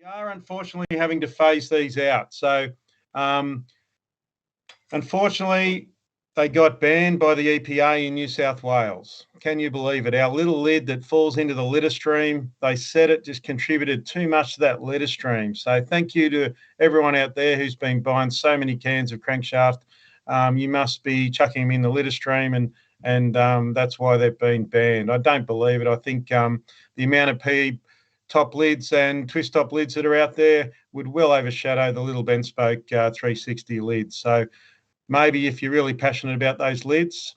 We are unfortunately having to phase these out. So, unfortunately, they got banned by the EPA in New South Wales. Can you believe it? Our little lid that falls into the litter stream, they said it just contributed too much to that litter stream. So thank you to everyone out there who's been buying so many cans of crankshaft. You must be chucking them in the litter stream, and that's why they've been banned. I don't believe it. I think the amount of PE top lids and twist top lids that are out there would well overshadow the little BentSpoke 360 lids. So maybe if you're really passionate about those lids,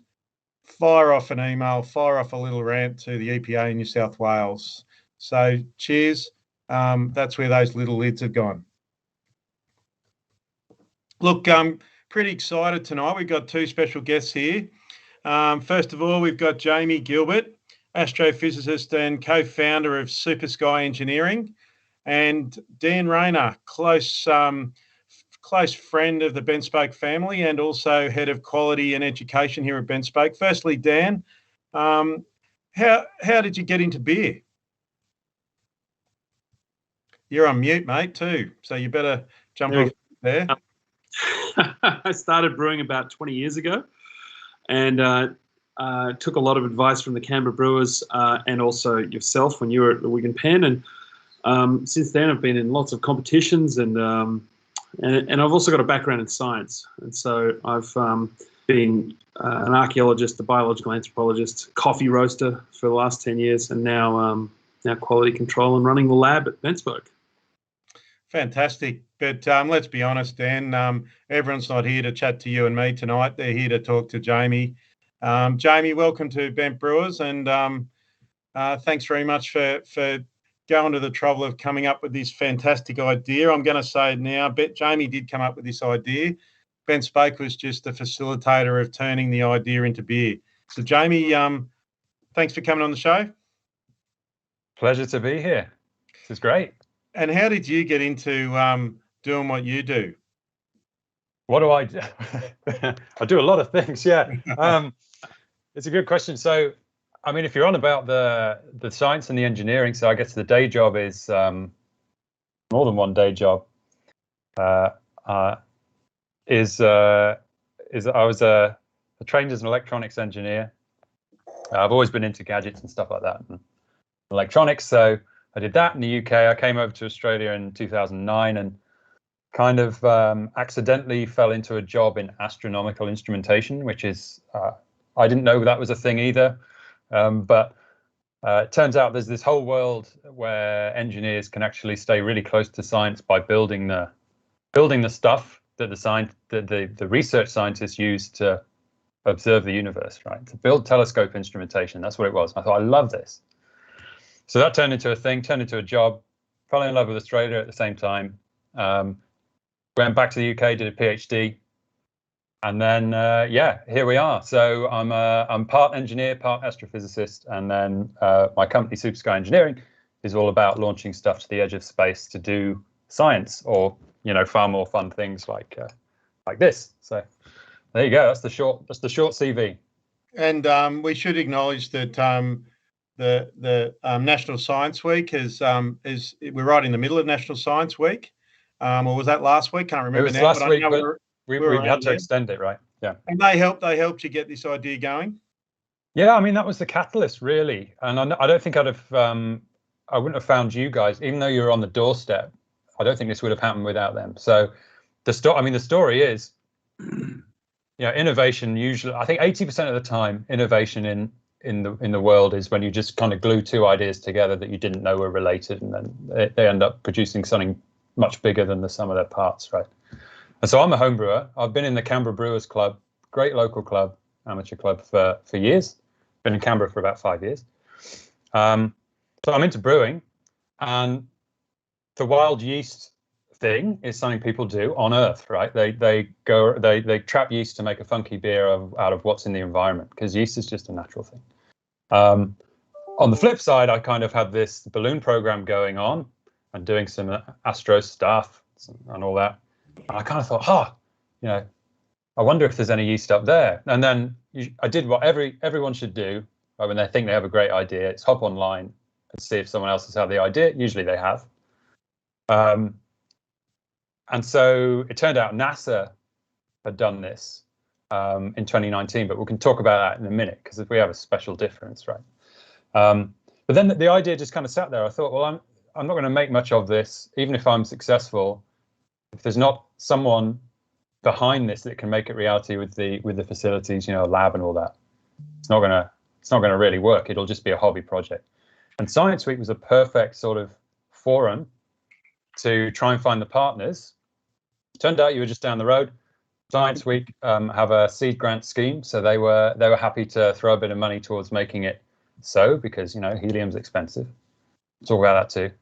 fire off an email, fire off a little rant to the EPA in New South Wales. So cheers. That's where those little lids have gone. Look, I'm pretty excited tonight. We've got two special guests here. First of all, we've got Jamie Gilbert, astrophysicist and co-founder of SuperSky Engineering, and Dan Rayner, close friend of the BentSpoke family and also head of quality and education here at BentSpoke. Firstly, Dan, how did you get into beer? You're on mute, mate, too, so you better jump off there. I started brewing about 20 years ago, and took a lot of advice from the Canberra Brewers and also yourself when you were at the Wigan Pen. And since then, I've been in lots of competitions, and I've also got a background in science. And so I've been an archaeologist, a biological anthropologist, coffee roaster for the last 10 years, and now quality control and running the lab at BentSpoke. Fantastic. But let's be honest, Dan, everyone's not here to chat to you and me tonight. They're here to talk to Jamie. Jamie, welcome to Bent Brewers, and thanks very much for going to the trouble of coming up with this fantastic idea. I'm going to say it now, Jamie did come up with this idea. BentSpoke was just a facilitator of turning the idea into beer. So Jamie, thanks for coming on the show. Pleasure to be here. This is great. And how did you get into doing what you do? What do I do? I do a lot of things, yeah. It's a good question. So, I mean, if you're on about the science and the engineering, so I guess the day job is more than one day job. I was trained as an electronics engineer. I've always been into gadgets and stuff like that, and electronics. So I did that in the UK. I came over to Australia in 2009 and kind of accidentally fell into a job in astronomical instrumentation, which is, I didn't know that was a thing either. But it turns out there's this whole world where engineers can actually stay really close to science by building the stuff that the research scientists use to observe the universe, right? To build telescope instrumentation. That's what it was. I thought, I love this. So that turned into a thing, turned into a job, fell in love with Australia at the same time. Went back to the UK, did a PhD, and then here we are. So I'm part engineer, part astrophysicist, and then my company SuperSky Engineering is all about launching stuff to the edge of space to do science, or far more fun things like this. So there you go. That's the short CV. And we should acknowledge that the National Science Week is we're right in the middle of National Science Week. Or was that last week? Can't remember. It was last week, but we had to extend it, right? Yeah. And they helped you get this idea going? Yeah, I mean, that was the catalyst, really. And I don't think I wouldn't have found you guys, even though you're on the doorstep. I don't think this would have happened without them. So the story is, innovation usually, I think 80% of the time, innovation in the world is when you just kind of glue two ideas together that you didn't know were related, and then they end up producing something much bigger than the sum of their parts, right? And so I'm a home brewer. I've been in the Canberra Brewers Club, great local club, amateur club for years. Been in Canberra for about 5 years. So I'm into brewing, and the wild yeast thing is something people do on Earth, right? They trap yeast to make a funky beer out of what's in the environment, because yeast is just a natural thing. On the flip side, I kind of had this balloon program going on and doing some Astro stuff and all that. And I kind of thought, I wonder if there's any yeast up there. And then I did what everyone should do when they think they have a great idea. It's hop online and see if someone else has had the idea. Usually they have. And so it turned out NASA had done this in 2019, but we can talk about that in a minute because we have a special difference, right? But then the idea just kind of sat there. I thought, well, I'm not going to make much of this, even if I'm successful. If there's not someone behind this that can make it reality with the facilities, lab and all that, it's not gonna really work. It'll just be a hobby project. And Science Week was a perfect sort of forum to try and find the partners. Turned out you were just down the road. Science Week have a seed grant scheme, so they were happy to throw a bit of money towards making it so, because helium's expensive. Talk about that too.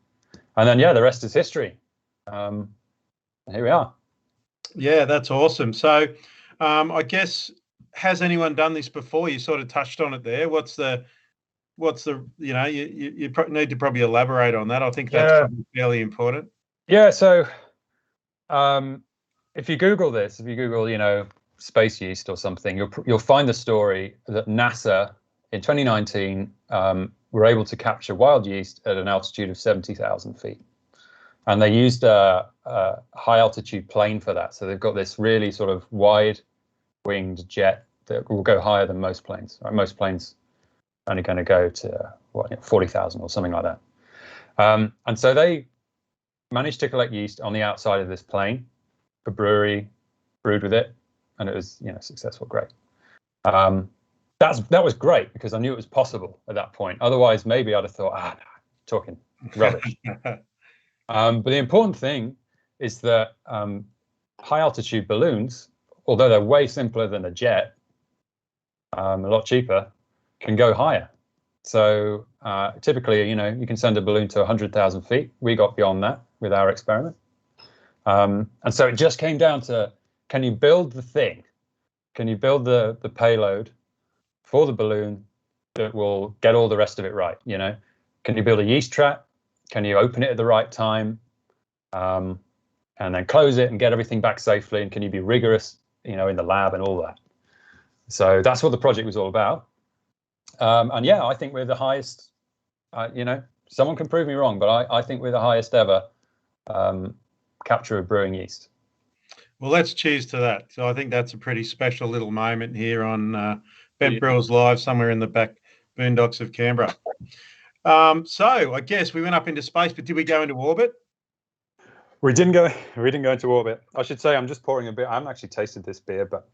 And then the rest is history. Here we are. Yeah, that's awesome. So I guess, has anyone done this before? You sort of touched on it there. What's the you need to probably elaborate on that. I think that's fairly important. Yeah, so if you Google this, space yeast or something, you'll find the story that NASA in 2019 were able to capture wild yeast at an altitude of 70,000 feet. And they used a high altitude plane for that. So they've got this really sort of wide winged jet that will go higher than most planes. Right? Most planes are only going to go to 40,000 or something like that. And so they managed to collect yeast on the outside of this plane for brewery, brewed with it, and it was successful. Great. That was great because I knew it was possible at that point. Otherwise, maybe I'd have thought, talking rubbish. But the important thing is that high altitude balloons, although they're way simpler than a jet, a lot cheaper, can go higher. So typically, you can send a balloon to 100,000 feet. We got beyond that with our experiment. And so it just came down to, can you build the thing? Can you build the payload for the balloon that will get all the rest of it right? Can you build a yeast trap? Can you open it at the right time, and then close it and get everything back safely? And can you be rigorous, in the lab and all that? So that's what the project was all about. And I think we're the highest. Someone can prove me wrong, but I think we're the highest ever capture of brewing yeast. Well, let's cheers to that. So I think that's a pretty special little moment here on Bent Brewers Live, somewhere in the back boondocks of Canberra. So I guess we went up into space, but did we go into orbit? We didn't go into orbit. I should say I'm just pouring a bit. I haven't actually tasted this beer, but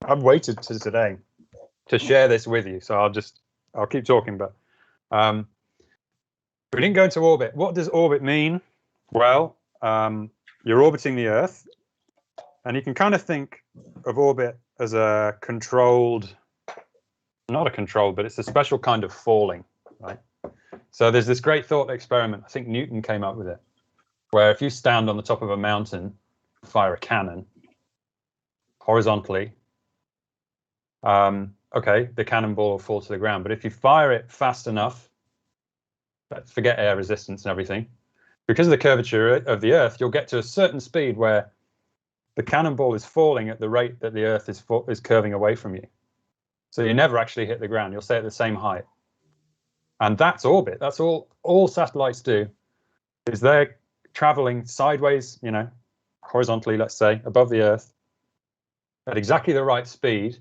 I've waited to today to share this with you. So I'll keep talking, but we didn't go into orbit. What does orbit mean? Well, you're orbiting the Earth, and you can kind of think of orbit as not a controlled, but it's a special kind of falling, right? So there's this great thought experiment, I think Newton came up with it, where if you stand on the top of a mountain, fire a cannon horizontally, the cannonball will fall to the ground. But if you fire it fast enough, forget air resistance and everything, because of the curvature of the Earth, you'll get to a certain speed where the cannonball is falling at the rate that the Earth is curving away from you. So you never actually hit the ground. You'll stay at the same height. And that's orbit. That's all satellites do, is they're traveling sideways, horizontally, let's say, above the Earth at exactly the right speed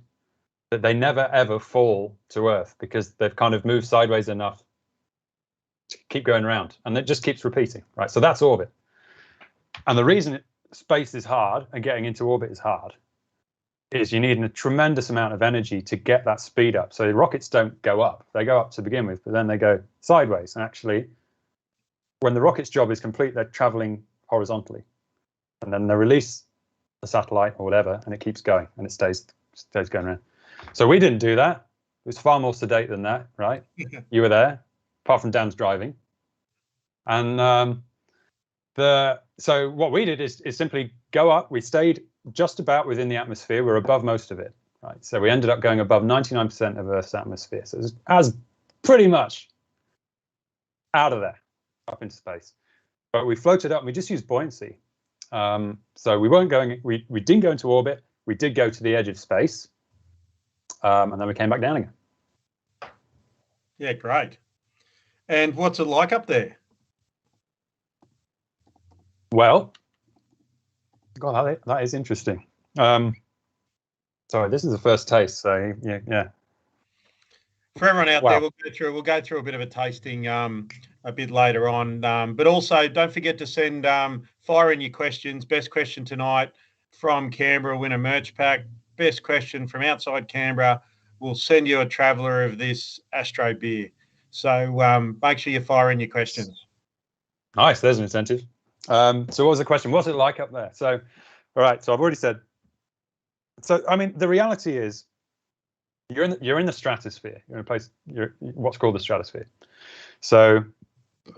that they never, ever fall to Earth because they've kind of moved sideways enough to keep going around. And it just keeps repeating, right? So that's orbit. And the reason space is hard and getting into orbit is hard is you need a tremendous amount of energy to get that speed up. So the rockets don't go up. They go up to begin with, but then they go sideways. And actually, when the rocket's job is complete, they're traveling horizontally. And then they release the satellite or whatever, and it keeps going, and it stays going around. So we didn't do that. It was far more sedate than that, right? You were there, apart from Dan's driving. And so what we did is simply go up. We stayed just about within the atmosphere. We're above most of it, right? So we ended up going above 99% of Earth's atmosphere. So it was pretty much out of there, up into space. But we floated up and we just used buoyancy. So we didn't go into orbit. We did go to the edge of space. And then we came back down again. Yeah, great. And what's it like up there? Well, God, that is interesting. Sorry, this is the first taste, so yeah. For everyone out there, we'll go through a bit of a tasting a bit later on. But also, don't forget to send fire in your questions. Best question tonight from Canberra, win a merch pack. Best question from outside Canberra, we'll send you a traveller of this AstroBeer. So make sure you fire in your questions. Nice, there's an incentive. So what was the question? What's it like up there? So, all right, so I've already said. So, I mean, the reality is, you're in the stratosphere. You're in a place. You're what's called the stratosphere. So,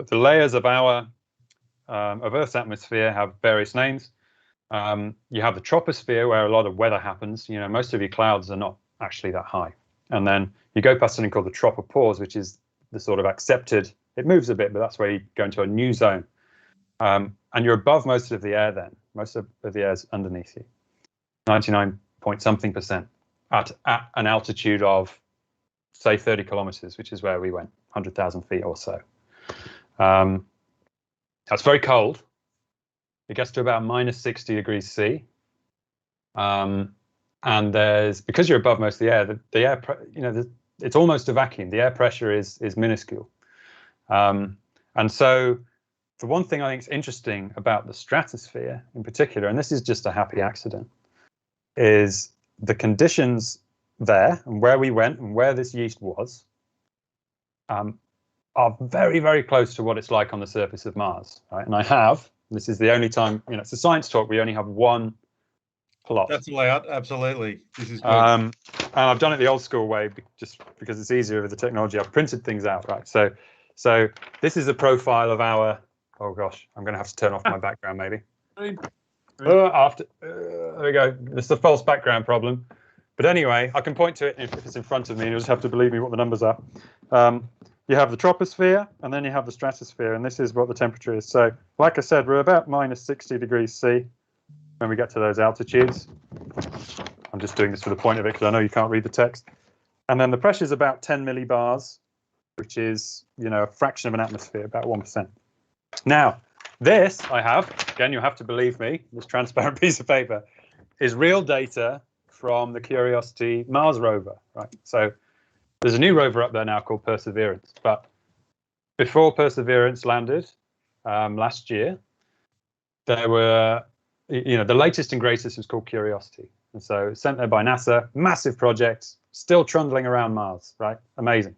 the layers of of Earth's atmosphere have various names. You have the troposphere, where a lot of weather happens. Most of your clouds are not actually that high. And then you go past something called the tropopause, which is the sort of accepted. It moves a bit, but that's where you go into a new zone. And you're above most of the air then. Most of the air's underneath you. 99-point-something% at an altitude of, say, 30 kilometers, which is where we went, 100,000 feet or so. That's very cold. It gets to about minus 60 degrees C. And because you're above most of the air, it's almost a vacuum. The air pressure is minuscule. And so the one thing I think is interesting about the stratosphere in particular, and this is just a happy accident, is the conditions there and where we went and where this yeast was are very, very close to what it's like on the surface of Mars. Right? And this is the only time, it's a science talk, we only have one plot. That's allowed, absolutely. This is good. And I've done it the old school way, just because it's easier with the technology. I've printed things out, right? So this is a profile of our, oh gosh, I'm going to have to turn off my background maybe. There we go. This is a false background problem. But anyway, I can point to it if it's in front of me. You'll just have to believe me what the numbers are. You have the troposphere, and then you have the stratosphere, and this is what the temperature is. So, like I said, we're about minus 60 degrees C when we get to those altitudes. I'm just doing this for the point of it because I know you can't read the text. And then the pressure is about 10 millibars, which is, a fraction of an atmosphere, about 1%. Now, this I have, again, you'll have to believe me, this transparent piece of paper, is real data from the Curiosity Mars rover, right? So there's a new rover up there now called Perseverance. But before Perseverance landed last year, there were, the latest and greatest was called Curiosity. And so sent there by NASA, massive project, still trundling around Mars, right? Amazing.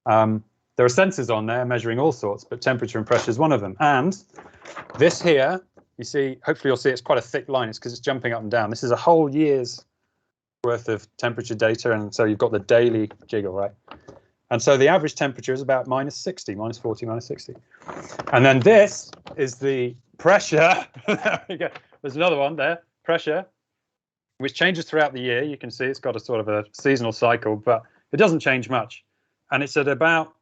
There are sensors on there measuring all sorts, but temperature and pressure is one of them. And this here, you see, hopefully you'll see it's quite a thick line. It's because it's jumping up and down. This is a whole year's worth of temperature data. And so you've got the daily jiggle, right? And so the average temperature is about minus 60, minus 40, minus 60. And then this is the pressure. There we go. There's another one there, pressure, which changes throughout the year. You can see it's got a sort of a seasonal cycle, but it doesn't change much. And it's at about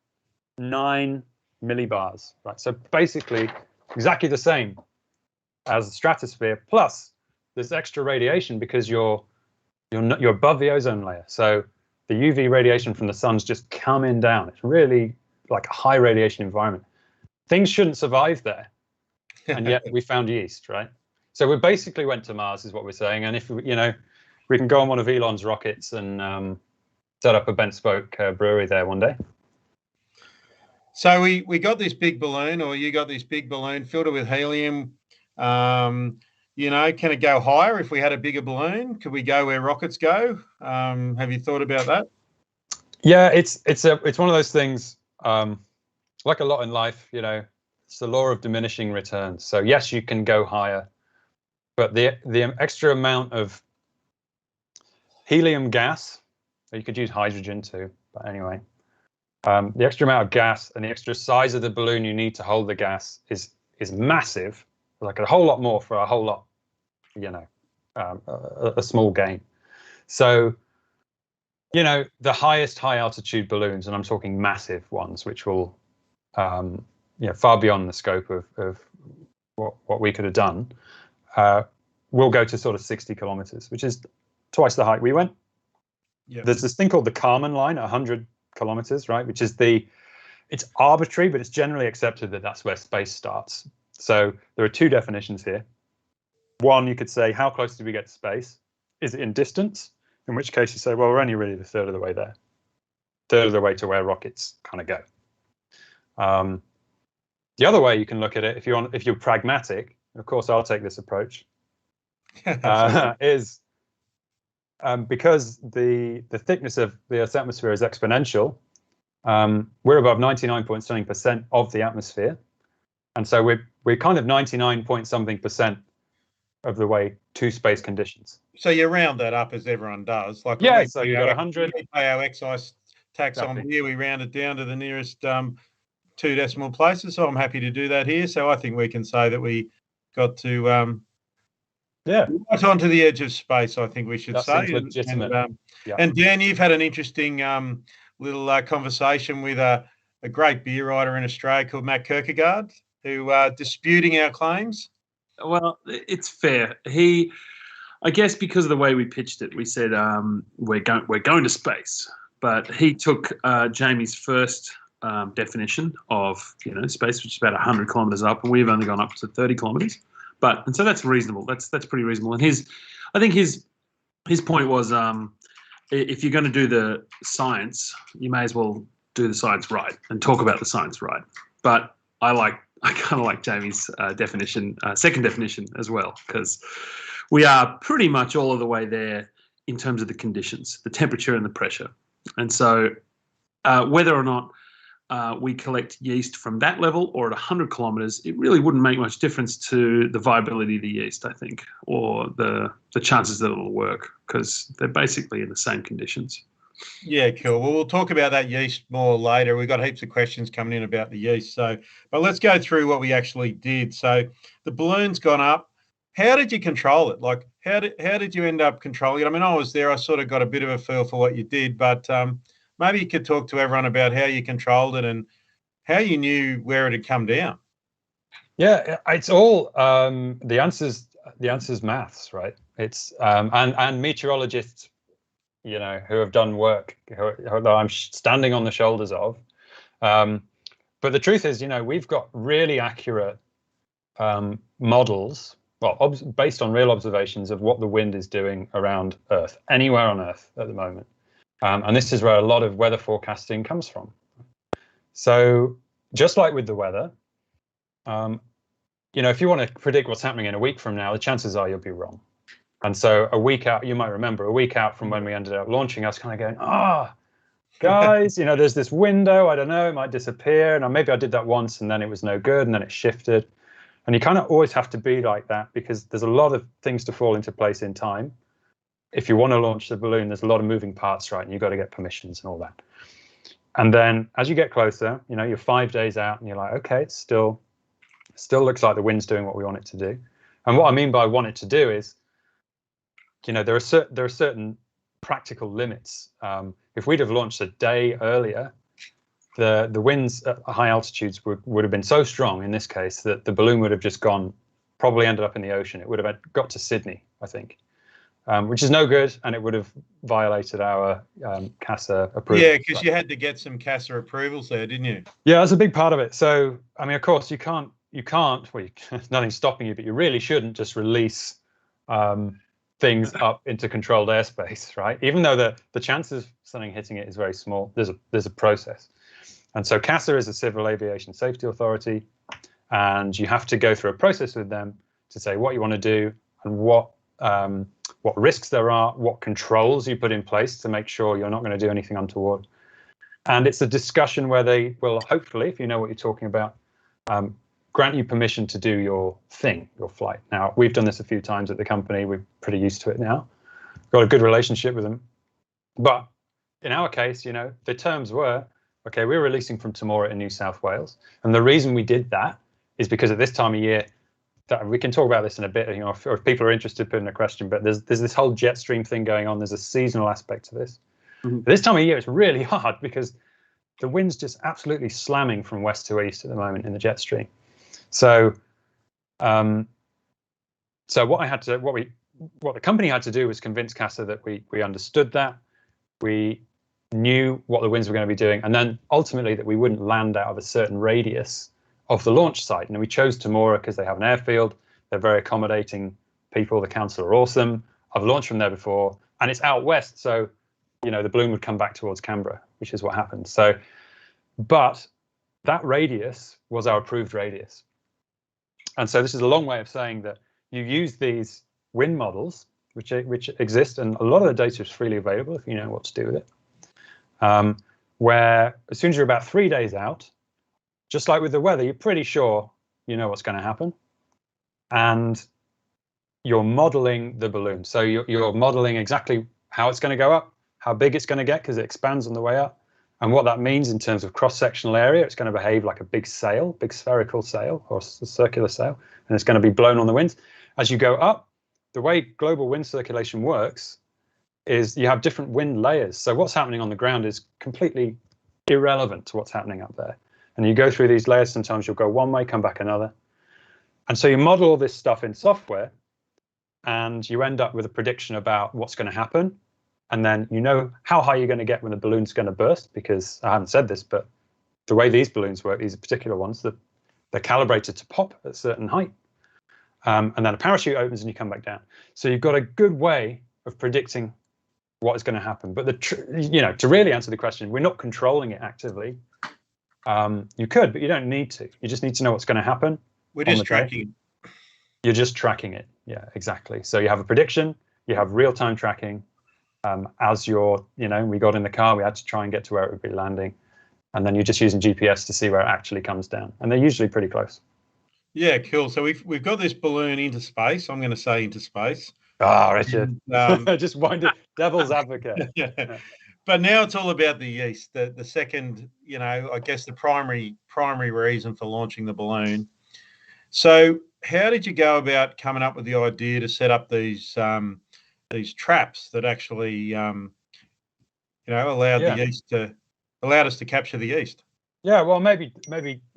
9 millibars, right? So basically exactly the same as the stratosphere, plus there's extra radiation because you're above the ozone layer. So the UV radiation from the sun's just coming down. It's really like a high radiation environment. Things shouldn't survive there, and yet we found yeast, right? So we basically went to Mars, is what we're saying. And if we can go on one of Elon's rockets and set up a BentSpoke brewery there one day. So we got this big balloon, or you got this big balloon filled it with helium. Can it go higher if we had a bigger balloon? Could we go where rockets go? Have you thought about that? Yeah, it's one of those things. Like a lot in life, it's the law of diminishing returns. So yes, you can go higher, but the extra amount of helium gas, or you could use hydrogen too, but anyway. The extra amount of gas and the extra size of the balloon you need to hold the gas is massive, like a whole lot more for a whole lot, a small gain. So, the highest high altitude balloons, and I'm talking massive ones, which will, far beyond the scope of what we could have done, will go to sort of 60 kilometers, which is twice the height we went. Yep. There's this thing called the Kármán line, 100 kilometers, right? Which is it's arbitrary, but it's generally accepted that that's where space starts. So there are two definitions here. One, you could say, how close do we get to space? Is it in distance? In which case you say, well, we're only really the third of the way there. Third of the way to where rockets kind of go. The other way you can look at it, if you're pragmatic, of course I'll take this approach, is because the thickness of the Earth's atmosphere is exponential. We're above 99.something% of the atmosphere, and so we're kind of 99-point-something% of the way to space conditions. So you round that up as everyone does. Like yeah, so you got 100. We pay our excise tax on beer. We round it down to the nearest 2 decimal places. So I'm happy to do that here. So I think we can say that we got to right onto the edge of space. I think we should say. Legitimate. And Dan, you've had an interesting little conversation with a great beer writer in Australia called Matt Kierkegaard, who disputing our claims. Well, it's fair. I guess because of the way we pitched it, we said we're going to space, but he took Jamie's first definition of space, which is about 100 kilometers up, and we've only gone up to 30 kilometers. And so that's reasonable. That's pretty reasonable. And I think his point was, if you're going to do the science, you may as well do the science right and talk about the science right. But I kind of like Jamie's definition, second definition as well, because we are pretty much all of the way there in terms of the conditions, the temperature and the pressure. And so whether or not we collect yeast from that level or at 100 kilometers, it really wouldn't make much difference to the viability of the yeast, I think, or the chances that it'll work, because they're basically in the same conditions. Yeah, cool. Well, we'll talk about that yeast more later. We've got heaps of questions coming in about the yeast. But let's go through what we actually did. So the balloon's gone up. How did you control it? Like, how did you end up controlling it? I mean, I was there. I sort of got a bit of a feel for what you did, but maybe you could talk to everyone about how you controlled it and how you knew where it had come down. Yeah, it's all the answer's maths, right? It's and meteorologists, who have done work who I'm standing on the shoulders of. But the truth is, we've got really accurate models, based on real observations of what the wind is doing around Earth, anywhere on Earth at the moment. And this is where a lot of weather forecasting comes from. So just like with the weather, if you want to predict what's happening in a week from now, the chances are you'll be wrong. And so a week out, you might remember a week out from when we ended up launching, I was kind of going, guys, there's this window, I don't know, it might disappear. And maybe I did that once and then it was no good and then it shifted. And you kind of always have to be like that because there's a lot of things to fall into place in time. If you want to launch the balloon, there's a lot of moving parts, right? And you've got to get permissions and all that. And then as you get closer, you're 5 days out and you're like, okay, it still looks like the wind's doing what we want it to do. And what I mean by want it to do is, there are certain practical limits. If we'd have launched a day earlier, the winds at high altitudes would have been so strong in this case that the balloon would have just probably ended up in the ocean. It would have got to Sydney, I think. Which is no good, and it would have violated our CASA approval. Yeah, because you had to get some CASA approvals there, didn't you? Yeah, that's a big part of it. So, I mean, of course, you can't. Well, nothing's stopping you, but you really shouldn't just release things up into controlled airspace, right? Even though the chances of something hitting it is very small, there's a process. And so CASA is a Civil Aviation Safety Authority, and you have to go through a process with them to say what you want to do and what risks there are, what controls you put in place to make sure you're not going to do anything untoward. And it's a discussion where they will hopefully, if you know what you're talking about, grant you permission to do your thing, your flight. Now, we've done this a few times at the company. We're pretty used to it now. Got a good relationship with them. But in our case, the terms were, okay, we're releasing from Temora in New South Wales. And the reason we did that is because at this time of year, we can talk about this in a bit, if people are interested, put in a question, but there's this whole jet stream thing going on. There's a seasonal aspect to this. Mm-hmm. This time of year, it's really hard because the wind's just absolutely slamming from west to east at the moment in the jet stream. So, what the company had to do was convince CASA that we understood that, we knew what the winds were going to be doing, and then ultimately that we wouldn't land out of a certain radius of the launch site. And we chose Temora because they have an airfield. They're very accommodating people. The council are awesome. I've launched from there before, and it's out west, so the balloon would come back towards Canberra, which is what happened. So, but that radius was our approved radius. And so this is a long way of saying that you use these wind models, which exist, and a lot of the data is freely available if you know what to do with it, where as soon as you're about 3 days out, just like with the weather, you're pretty sure you know what's going to happen. And you're modeling the balloon. So you're modeling exactly how it's going to go up, how big it's going to get because it expands on the way up, and what that means in terms of cross-sectional area. It's going to behave like a big sail, big spherical sail or circular sail, and it's going to be blown on the winds. As you go up, the way global wind circulation works is you have different wind layers. So what's happening on the ground is completely irrelevant to what's happening up there. And you go through these layers, sometimes you'll go one way, come back another. And so you model all this stuff in software, and you end up with a prediction about what's going to happen. And then you know how high you're going to get when the balloon's going to burst, because I haven't said this, but the way these balloons work, these particular ones, they're calibrated to pop at a certain height. And then a parachute opens and you come back down. So you've got a good way of predicting what is going to happen. But to really answer the question, we're not controlling it actively. You could, but you don't need to. You just need to know what's going to happen. We're just tracking it. You're just tracking it. Yeah, exactly. So you have a prediction, you have real-time tracking. As we got in the car, we had to try and get to where it would be landing. And then you're just using GPS to see where it actually comes down. And they're usually pretty close. Yeah, cool. So we've got this balloon into space. I'm going to say into space. Oh, Richard. Just wind it, devil's advocate. Yeah. But now it's all about the yeast. The second, I guess the primary reason for launching the balloon. So how did you go about coming up with the idea to set up these traps that actually, allowed us to capture the yeast? Yeah, well, maybe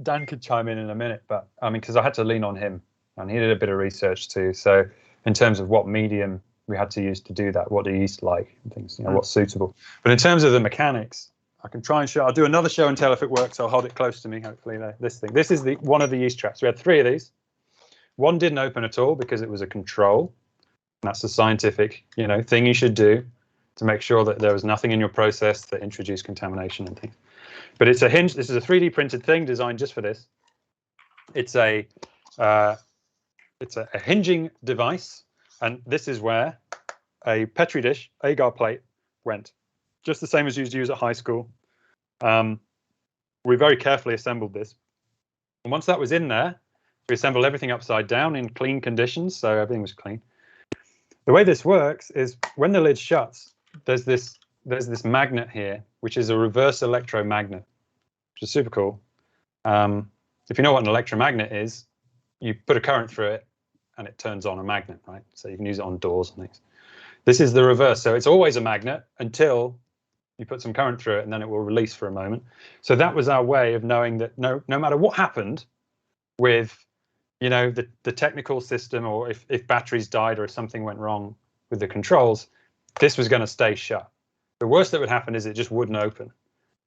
Dan could chime in a minute, but I mean, because I had to lean on him, and he did a bit of research too. So in terms of what medium we had to use to do that, what the yeast like, and things, what's suitable. But in terms of the mechanics, I can try and show. I'll do another show and tell if it works. I'll hold it close to me. Hopefully, this thing. This is one of the yeast traps. We had 3 of these. One didn't open at all because it was a control. That's a scientific, thing you should do to make sure that there was nothing in your process that introduced contamination and things. But it's a hinge. This is a 3D printed thing designed just for this. It's a hinging device, and this is where a Petri dish, agar plate, went. Just the same as you used to use at high school. We very carefully assembled this, and once that was in there, we assembled everything upside down in clean conditions, so everything was clean. The way this works is when the lid shuts, there's this magnet here, which is a reverse electromagnet, which is super cool. If you know what an electromagnet is, you put a current through it and it turns on a magnet, right? So you can use it on doors and things. This is the reverse. So it's always a magnet until you put some current through it, and then it will release for a moment. So that was our way of knowing that no matter what happened with the technical system, or if batteries died or if something went wrong with the controls, this was going to stay shut. The worst that would happen is it just wouldn't open.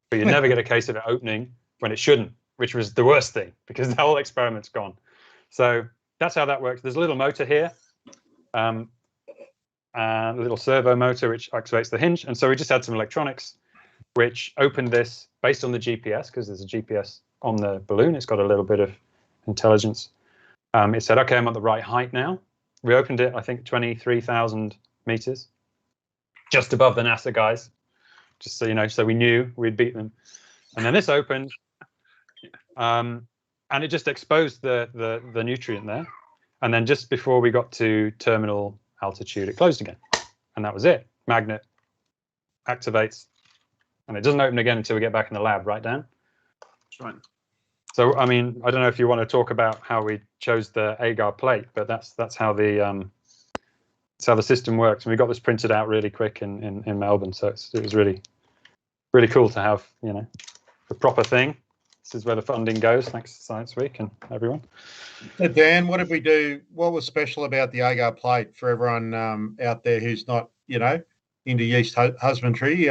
But you'd never get a case of it opening when it shouldn't, which was the worst thing, because the whole experiment's gone. So that's how that works. There's a little motor here, and a little servo motor which activates the hinge. And so we just had some electronics which opened this based on the GPS, because there's a GPS on the balloon. It's got a little bit of intelligence. It said, okay, I'm at the right height now. We opened it, I think, 23,000 meters, just above the NASA guys, just so you know, so we knew we'd beat them. And then this opened, and it just exposed the nutrient there. And then just before we got to terminal altitude, it closed again. And that was it. Magnet activates, and it doesn't open again until we get back in the lab, right, Dan? That's right. So, I mean, I don't know if you want to talk about how we chose the agar plate, but that's how the system works. And we got this printed out really quick in Melbourne, so it was really cool to have the proper thing. This is where the funding goes. Thanks to Science Week and everyone. So Dan, what did we do? What was special about the agar plate for everyone out there who's not into yeast husbandry?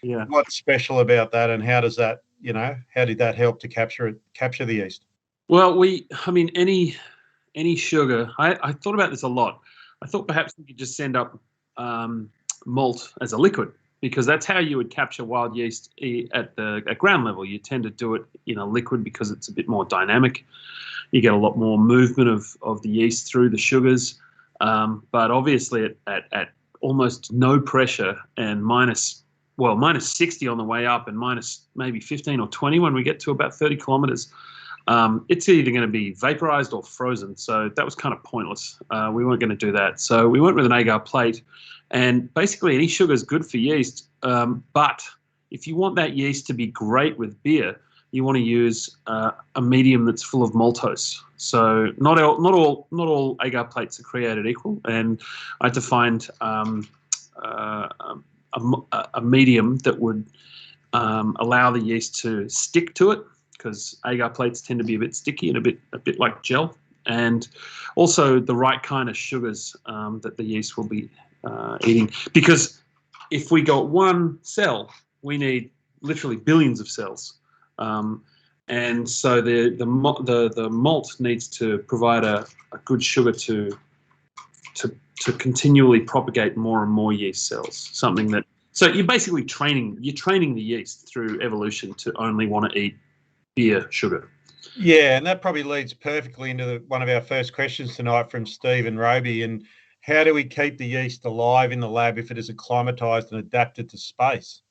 What's special about that, and how does that? How did that help to capture the yeast? Well, I mean, any sugar. I thought about this a lot. I thought perhaps we could just send up malt as a liquid, because that's how you would capture wild yeast at ground level. You tend to do it in a liquid because it's a bit more dynamic. You get a lot more movement of the yeast through the sugars. But obviously at almost no pressure and minus 60 on the way up and minus maybe 15 or 20 when we get to about 30 kilometers, it's either going to be vaporized or frozen. So that was kind of pointless. We weren't going to do that. So we went with an agar plate. And basically any sugar is good for yeast. But if you want that yeast to be great with beer, you want to use a medium that's full of maltose. So not all agar plates are created equal. And I had to find a medium that would allow the yeast to stick to it, because agar plates tend to be a bit sticky and a bit like gel, and also the right kind of sugars that the yeast will be eating. Because if we got one cell, we need literally billions of cells, and so the malt needs to provide a good sugar to continually propagate more and more yeast cells. Something that, so you're basically training the yeast through evolution to only want to eat beer sugar. Yeah, and that probably leads perfectly into one of our first questions tonight from Stephen Roby. And how do we keep the yeast alive in the lab if it is acclimatized and adapted to space?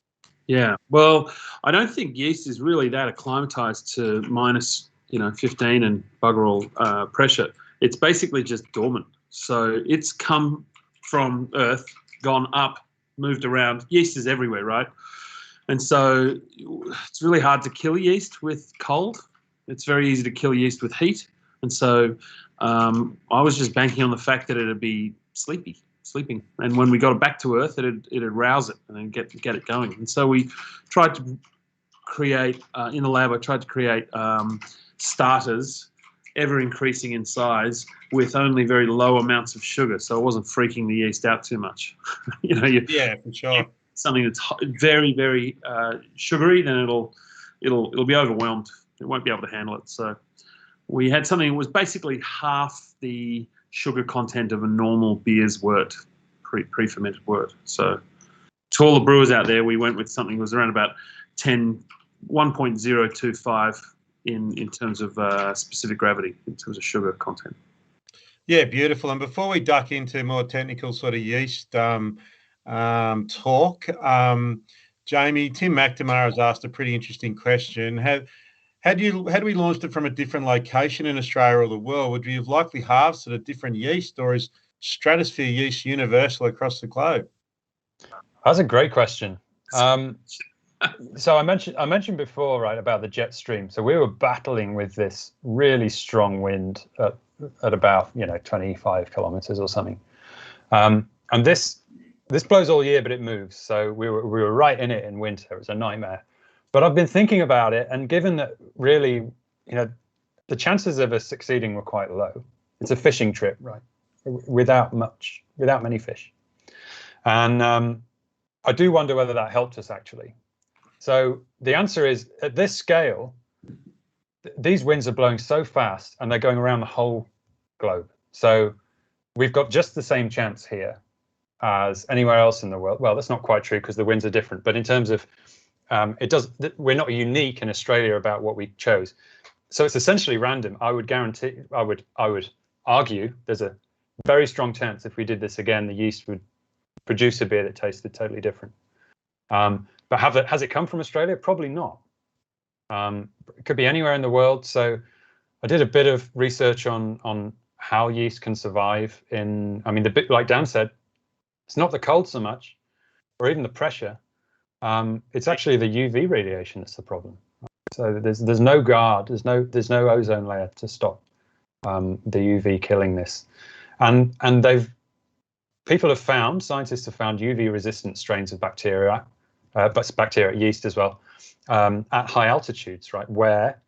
Yeah, well, I don't think yeast is really that acclimatized to minus 15 and bugger all pressure. It's basically just dormant. So it's come from Earth, gone up, moved around. Yeast is everywhere, right? And so it's really hard to kill yeast with cold. It's very easy to kill yeast with heat. And so I was just banking on the fact that it'd be sleeping. And when we got it back to Earth, it'd rouse it and then get it going. And so we tried to create, in the lab, I tried to create starters, ever increasing in size, with only very low amounts of sugar. So it wasn't freaking the yeast out too much. Yeah, for sure. Something that's very, very sugary, then it'll be overwhelmed. It won't be able to handle it. So we had something that was basically half the sugar content of a normal beer's wort, pre-fermented wort. So to all the brewers out there, we went with something that was around about 1.025 in terms of specific gravity, in terms of sugar content. Yeah, beautiful. And before we duck into more technical sort of yeast talk, Jamie, Tim McNamara has asked a pretty interesting question. Had we launched it from a different location in Australia or the world, would we have likely harvested a different yeast, or is stratosphere yeast universal across the globe? That's a great question. So I mentioned before, right, about the jet stream. So we were battling with this really strong wind at about 25 kilometers or something, and this blows all year, but it moves. So we were right in it in winter. It was a nightmare. But I've been thinking about it, and given that really, the chances of us succeeding were quite low. It's a fishing trip, right, without many fish, and I do wonder whether that helped us actually. So the answer is, at this scale, these winds are blowing so fast and they're going around the whole globe. So we've got just the same chance here as anywhere else in the world. Well, that's not quite true because the winds are different, but in terms of we're not unique in Australia about what we chose. So it's essentially random. I would argue there's a very strong chance if we did this again, the yeast would produce a beer that tasted totally different. But has it come from Australia? Probably not. It could be anywhere in the world. So I did a bit of research on how yeast can survive like Dan said, it's not the cold so much, or even the pressure. It's actually the UV radiation that's the problem. So there's no guard, there's no ozone layer to stop the UV killing this. And scientists have found UV resistant strains of bacteria, but bacteria, yeast as well, at high altitudes, right, where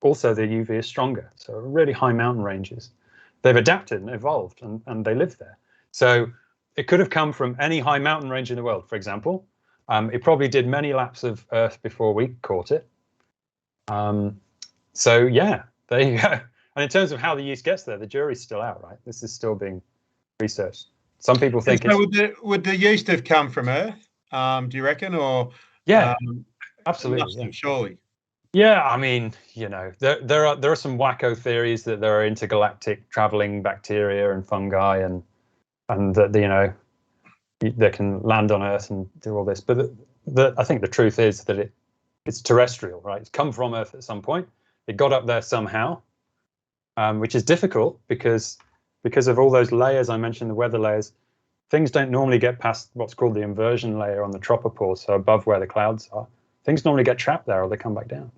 also the UV is stronger. So really high mountain ranges. They've adapted and evolved, and they live there. So it could have come from any high mountain range in the world, for example. It probably did many laps of Earth before we caught it. So yeah, there you go. And in terms of how the yeast gets there, the jury's still out, right? This is still being researched. Some people think so would the yeast have come from Earth, do you reckon? Or yeah, absolutely. Must have, surely. Yeah, I mean, you know, there are some wacko theories that there are intergalactic traveling bacteria and fungi and that, you know, they can land on Earth and do all this. But I think the truth is that it's terrestrial, right? It's come from Earth at some point. It got up there somehow, which is difficult because of all those layers I mentioned, the weather layers. Things don't normally get past what's called the inversion layer on the tropopause, so above where the clouds are. Things normally get trapped there or they come back down.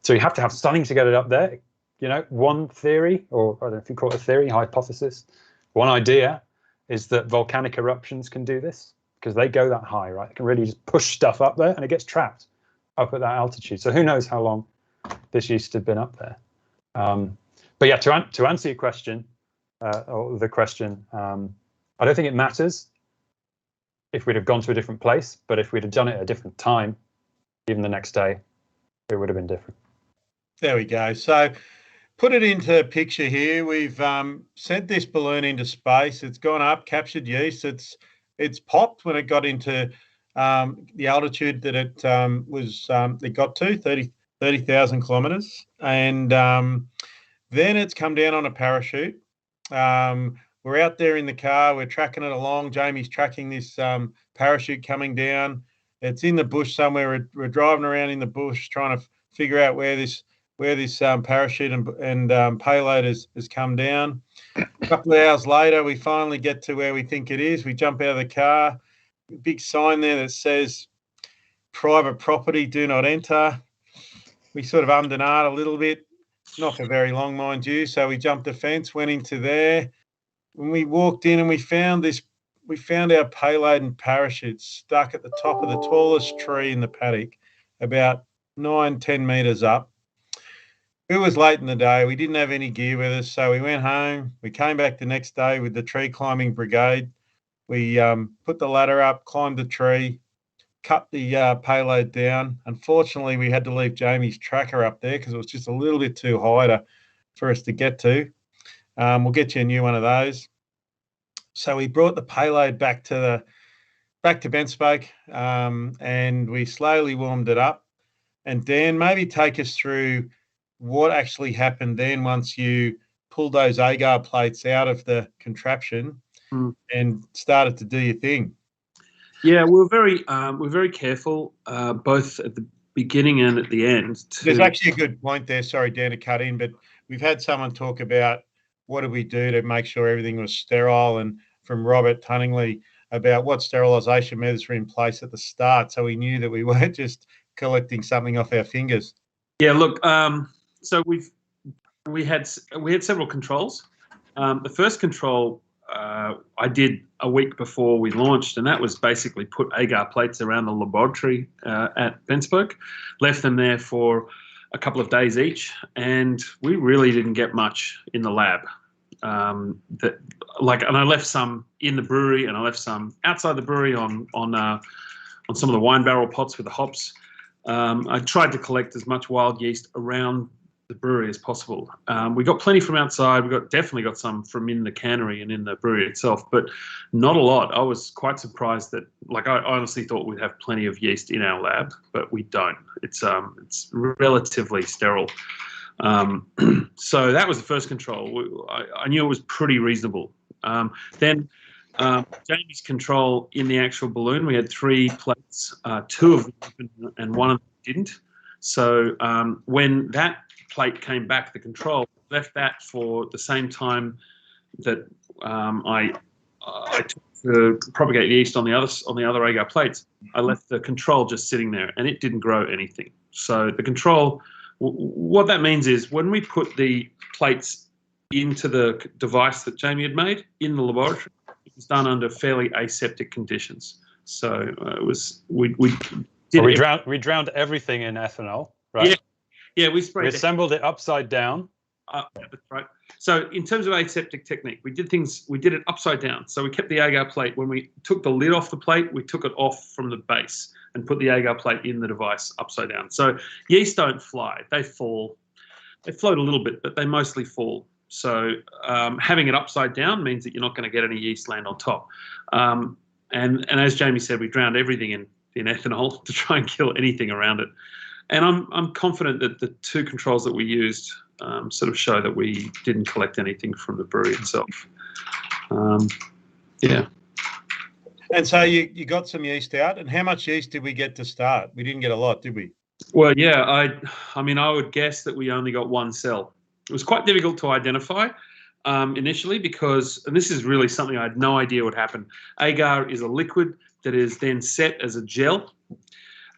So you have to have something to get it up there. You know, one theory, or I don't know if you call it a theory, hypothesis, one idea is that volcanic eruptions can do this because they go that high, right? They can really just push stuff up there and it gets trapped up at that altitude. So who knows how long this used to have been up there. But yeah, to answer your question, or the question, I don't think it matters if we'd have gone to a different place, but if we'd have done it at a different time, even the next day, it would have been different. There we go. So put it into picture here. We've sent this balloon into space. It's gone up, captured yeast. It's popped when it got into the altitude that it got to, 30,000 kilometers. And then it's come down on a parachute. We're out there in the car. We're tracking it along. Jamie's tracking this parachute coming down. It's in the bush somewhere. We're driving around in the bush trying to figure out where this parachute and payload has come down. A couple of hours later, we finally get to where we think it is. We jump out of the car. Big sign there that says private property, do not enter. We sort of ummed and ahed a little bit, not for very long, mind you. So we jumped the fence, went into there. When we walked in and we found our payload and parachute stuck at the top of the tallest tree in the paddock, about 9-10 meters up. It was late in the day. We didn't have any gear with us, so we went home. We came back the next day with the tree climbing brigade. We put the ladder up, climbed the tree, cut the payload down. Unfortunately, we had to leave Jamie's tracker up there because it was just a little bit too high for us to get to. We'll get you a new one of those. So we brought the payload back to BentSpoke, and we slowly warmed it up. And Dan, maybe take us through what actually happened then once you pulled those agar plates out of the contraption and started to do your thing. Yeah, we're very careful, both at the beginning and at the end. There's actually a good point there. Sorry, Dan, to cut in, but we've had someone talk about what did we do to make sure everything was sterile, and from Robert Tunningley about what sterilisation methods were in place at the start, so we knew that we weren't just collecting something off our fingers. Yeah, look, so we had several controls. The first control I did a week before we launched, and that was basically put agar plates around the laboratory at BentSpoke, left them there for a couple of days each, and we really didn't get much in the lab. And I left some in the brewery, and I left some outside the brewery on some of the wine barrel pots with the hops. I tried to collect as much wild yeast around the brewery as possible. We got plenty from outside. We definitely got some from in the cannery and in the brewery itself, but not a lot. I was quite surprised that, I honestly thought we'd have plenty of yeast in our lab, but we don't. It's relatively sterile. So that was the first control. I knew it was pretty reasonable. Then Jamie's control in the actual balloon, we had 3 plates, 2 of them opened and 1 of them didn't. So when that plate came back, the control, left that for the same time that I took to propagate the yeast on the other agar plates. I left the control just sitting there, and it didn't grow anything. So the control, what that means is when we put the plates into the device that Jamie had made in the laboratory, it was done under fairly aseptic conditions. So we drowned everything in ethanol, right? Yeah, we sprayed. We assembled it upside down. That's right. So in terms of aseptic technique, we did it upside down. So we kept the agar plate. When we took the lid off the plate, we took it off from the base and put the agar plate in the device upside down. So yeast don't fly; they fall. they float a little bit, but they mostly fall. So having it upside down means that you're not going to get any yeast land on top. And as Jamie said, we drowned everything in ethanol to try and kill anything around it. And I'm confident that the 2 controls that we used sort of show that we didn't collect anything from the brewery itself. Yeah. And so you got some yeast out. And how much yeast did we get to start? We didn't get a lot, did we? Well, yeah. I mean, I would guess that we only got 1 cell. It was quite difficult to identify initially because, and this is really something I had no idea would happen. Agar is a liquid that is then set as a gel,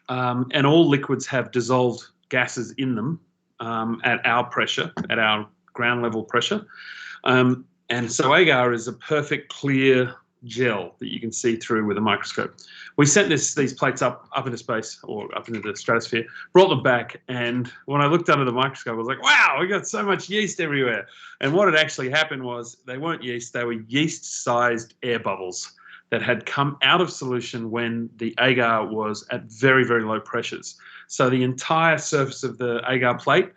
and all liquids have dissolved gases in them at our pressure, at our ground level pressure. And so agar is a perfect clear gel that you can see through with a microscope. We sent these plates up into space, or up into the stratosphere, brought them back, and when I looked under the microscope, I was like, wow, we got so much yeast everywhere. And what had actually happened was they weren't yeast, they were yeast-sized air bubbles that had come out of solution when the agar was at very, very low pressures. So the entire surface of the agar plate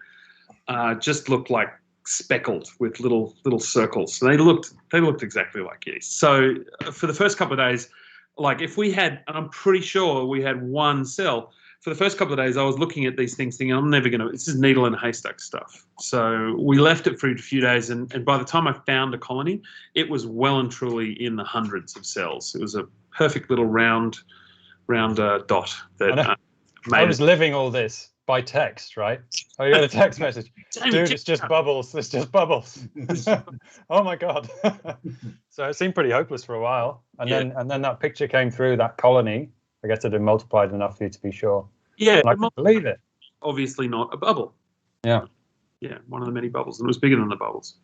just looked like speckled with little circles. So they looked exactly like yeast. So for the first couple of days, like if we had, and I'm pretty sure we had 1 cell, for the first couple of days I was looking at these things thinking, I'm never going to, this is needle in a haystack stuff. So we left it for a few days, and by the time I found a colony, it was well and truly in the hundreds of cells. It was a perfect little round dot that I was living all this by text, right? Oh, you got a text message. Dude, it's just bubbles. It's just bubbles. Oh my God. So it seemed pretty hopeless for a while. And then that picture came through, that colony. I guess it had multiplied enough for you to be sure. Yeah. And I couldn't believe it. Obviously not a bubble. Yeah. Yeah, one of the many bubbles. And it was bigger than the bubbles.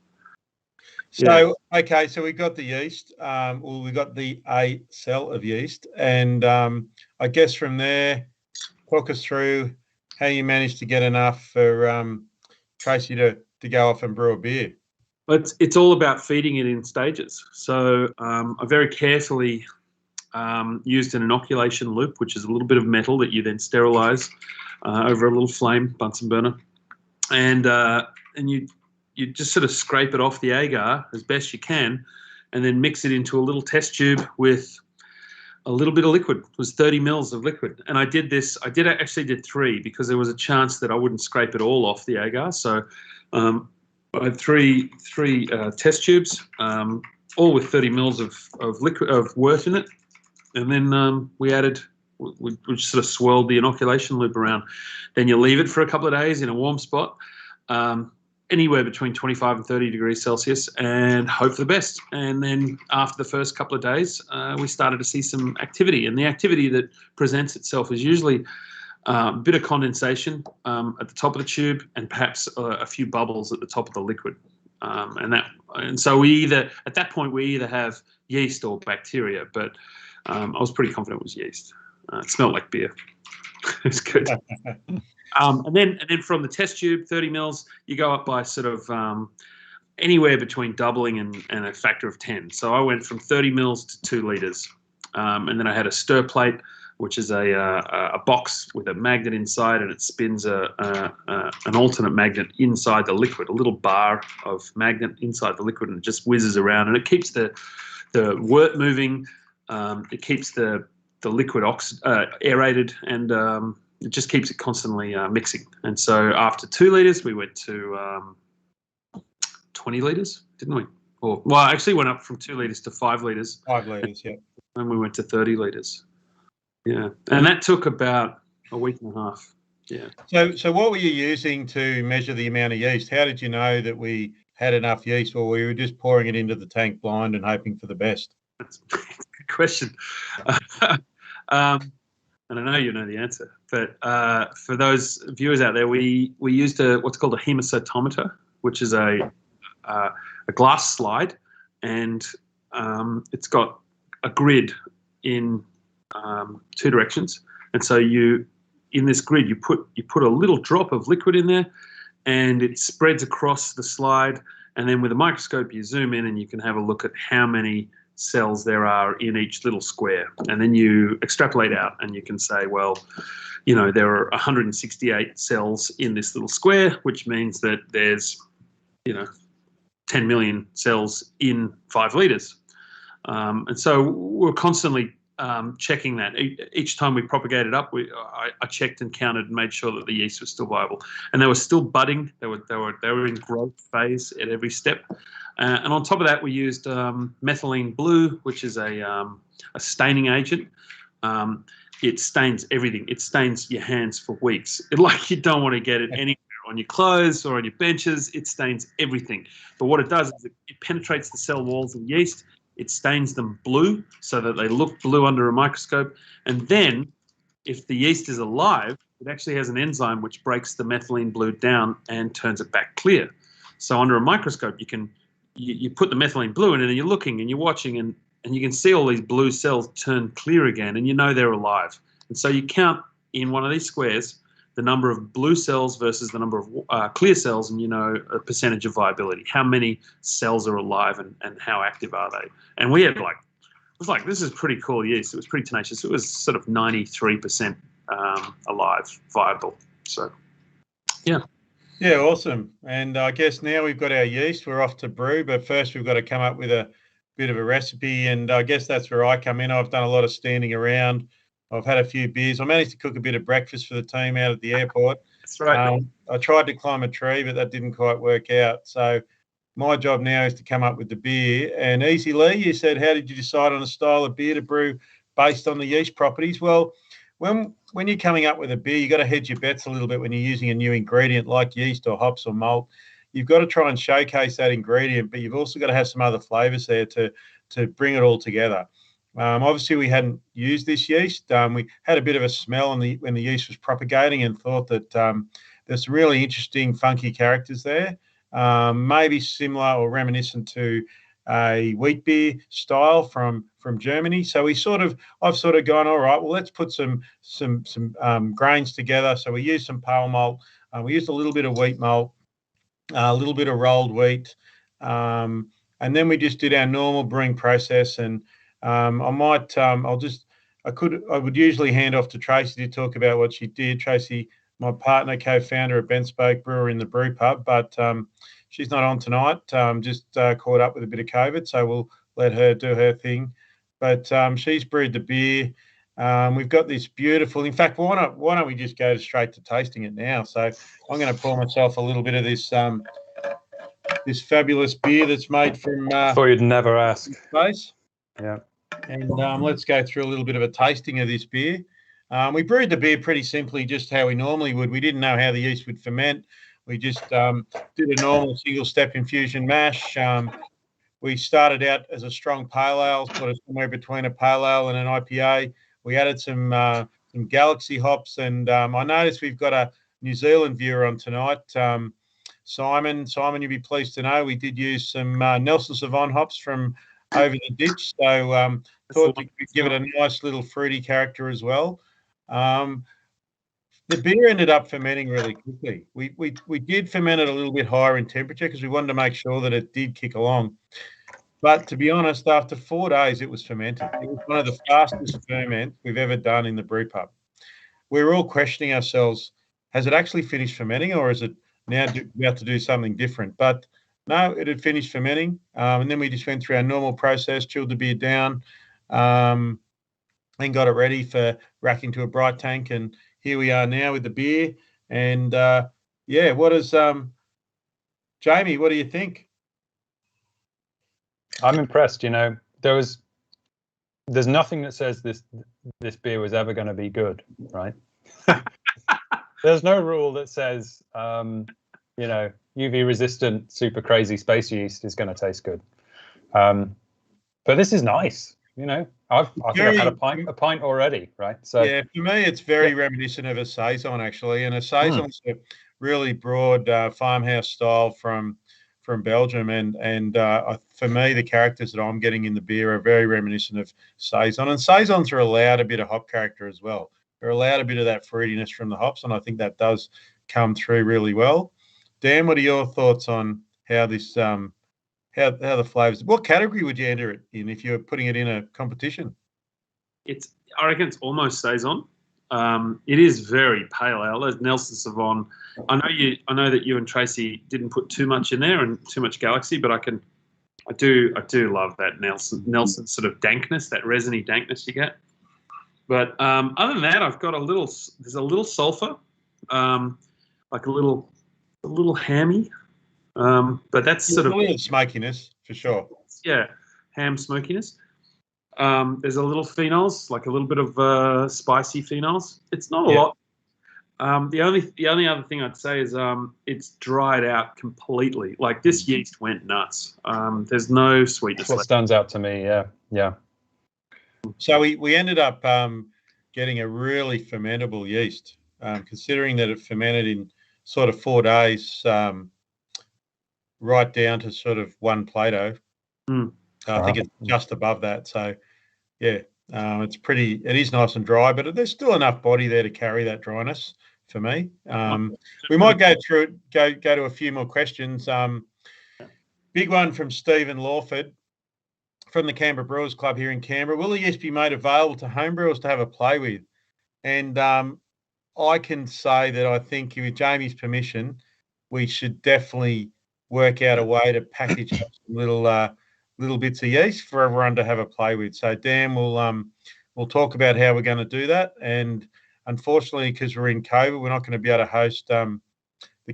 So, okay, so we got the yeast, we got the A cell of yeast. And I guess from there, talk us through how you managed to get enough for Tracy to go off and brew a beer. It's all about feeding it in stages. So I very carefully used an inoculation loop, which is a little bit of metal that you then sterilize over a little flame, Bunsen burner, and you just sort of scrape it off the agar as best you can, and then mix it into a little test tube with a little bit of liquid. It was 30 mils of liquid. And I actually did 3 because there was a chance that I wouldn't scrape it all off the agar. So I had three test tubes, all with 30 mils of liquid, of wort in it. And then we just sort of swirled the inoculation loop around. Then you leave it for a couple of days in a warm spot, anywhere between 25 and 30 degrees Celsius, and hope for the best. And then after the first couple of days, we started to see some activity. And the activity that presents itself is usually a bit of condensation at the top of the tube, and perhaps a few bubbles at the top of the liquid. And so at that point we either have yeast or bacteria, but I was pretty confident it was yeast. It smelled like beer. It was good. And then from the test tube, 30 mils, you go up by sort of anywhere between doubling and a factor of 10. So I went from 30 mils to 2 litres. And then I had a stir plate, which is a box with a magnet inside, and it spins an alternate magnet inside the liquid, a little bar of magnet inside the liquid, and it just whizzes around, and it keeps the wort moving. It keeps the liquid aerated, and it just keeps it constantly mixing. And so after 2 litres, we went to 20 litres, didn't we? Well, I actually went up from 2 litres to 5 litres. 5 litres, yeah. And we went to 30 litres. Yeah, and that took about a week and a half. Yeah. So what were you using to measure the amount of yeast? How did you know that we had enough yeast, or we were just pouring it into the tank blind and hoping for the best? That's a good question. And I know you know the answer, but for those viewers out there, we used what's called a hemocytometer, which is a glass slide, and it's got a grid in 2 directions. And so in this grid, you put a little drop of liquid in there, and it spreads across the slide. And then with a microscope, you zoom in and you can have a look at how many cells there are in each little square. And then you extrapolate out, and you can say, well, there are 168 cells in this little square, which means that there's 10 million cells in 5 litres. And so we're constantly checking that. Each time we propagated up, I checked and counted and made sure that the yeast was still viable, and they were still budding. They were in growth phase at every step. And on top of that, we used methylene blue, which is a staining agent. It stains everything. It stains your hands for weeks. You don't want to get it anywhere on your clothes or on your benches. It stains everything. But what it does is it penetrates the cell walls of yeast. It stains them blue so that they look blue under a microscope. And then if the yeast is alive, it actually has an enzyme which breaks the methylene blue down and turns it back clear. So under a microscope, you put the methylene blue in it, and you're looking and you're watching, and you can see all these blue cells turn clear again, and they're alive. And so you count in one of these squares the number of blue cells versus the number of clear cells, and a percentage of viability. How many cells are alive and how active are they? And we had this is pretty cool yeast. It was pretty tenacious. It was sort of 93% alive, viable. So, yeah. Yeah, awesome. And I guess now we've got our yeast, we're off to brew, but first we've got to come up with a bit of a recipe, and I guess that's where I come in. I've done a lot of standing around. I've had a few beers. I managed to cook a bit of breakfast for the team out at the airport. That's right. I tried to climb a tree, but that didn't quite work out. So my job now is to come up with the beer. And Easy Lee, you said, how did you decide on a style of beer to brew based on the yeast properties? Well, when you're coming up with a beer, you've got to hedge your bets a little bit when you're using a new ingredient like yeast or hops or malt. You've got to try and showcase that ingredient, but you've also got to have some other flavours there to bring it all together. Obviously, we hadn't used this yeast. We had a bit of a smell when the yeast was propagating, and thought that there's some really interesting, funky characters there, maybe similar or reminiscent to a wheat beer style from Germany. So I've sort of gone, all right, well, let's put some grains together. So we used some pale malt. We used a little bit of wheat malt, a little bit of rolled wheat, and then we just did our normal brewing process. And I would usually hand off to Tracy to talk about what she did. Tracy, my partner, co-founder of BentSpoke, brewer in the brew pub, but she's not on tonight. Just caught up with a bit of COVID, so we'll let her do her thing. But she's brewed the beer. We've got this beautiful. In fact, why don't we just go straight to tasting it now? So I'm going to pour myself a little bit of this this fabulous beer that's made from. Thought you'd never ask. Space. Yeah. And let's go through a little bit of a tasting of this beer. We brewed the beer pretty simply, just how we normally would. We didn't know how the yeast would ferment. We just did a normal single-step infusion mash. We started out as a strong pale ale, sort of somewhere between a pale ale and an IPA. We added some Galaxy hops, and I noticed we've got a New Zealand viewer on tonight. Simon, you'll be pleased to know we did use some Nelson Sauvin hops from over the ditch, so thought we could give it a nice little fruity character as well. The beer ended up fermenting really quickly. We did ferment it a little bit higher in temperature because we wanted to make sure that it did kick along. But to be honest, after 4 days, it was fermented. It was one of the fastest ferments we've ever done in the brew pub. We were all questioning ourselves, has it actually finished fermenting, or is it now about to do something different? But no, it had finished fermenting. And then we just went through our normal process, chilled the beer down, and got it ready for racking to a bright tank. And here we are now with the beer. And what is Jamie, what do you think? I'm impressed. There's nothing that says this beer was ever going to be good, right? There's no rule that says UV resistant super crazy space yeast is going to taste good. But this is nice. I think I've had a pint already, right? So yeah, for me it's very reminiscent of a saison actually, and a saison's a really broad farmhouse style from Belgium, and for me the characters that I'm getting in the beer are very reminiscent of saison, and saisons are allowed a bit of hop character as well. They're allowed a bit of that fruitiness from the hops, and I think that does come through really well. Dan, what are your thoughts on how this how the flavors? What category would you enter it in if you're putting it in a competition? I reckon it's almost saison. It is very pale ale. Nelson Sauvin. I know that you and Tracy didn't put too much in there and too much Galaxy, but I do love that Nelson sort of dankness, that resiny dankness you get. But other than that, I've got there's a little sulfur, like a little hammy. But that's sort of a little smokiness for sure. Yeah, ham smokiness. There's a little phenols, like a little bit of spicy phenols. It's not a lot. The only other thing I'd say is it's dried out completely. Like this yeast went nuts. There's no sweetness That's what left. stands out to me. Yeah. So we ended up getting a really fermentable yeast, considering that it fermented in sort of 4 days, right down to sort of 1 Plato. I think it's just above that. So yeah, it is nice and dry, but there's still enough body there to carry that dryness for me. We might go through it, go to a few more questions. Big one from Stephen Lawford from the Canberra Brewers Club here in Canberra. Will the yeast be made available to homebrewers to have a play with? And I can say that I think with Jamie's permission, we should definitely work out a way to package up some little bits of yeast for everyone to have a play with. So Dan we'll talk about how we're going to do that. And unfortunately, because we're in COVID, we're not going to be able to host the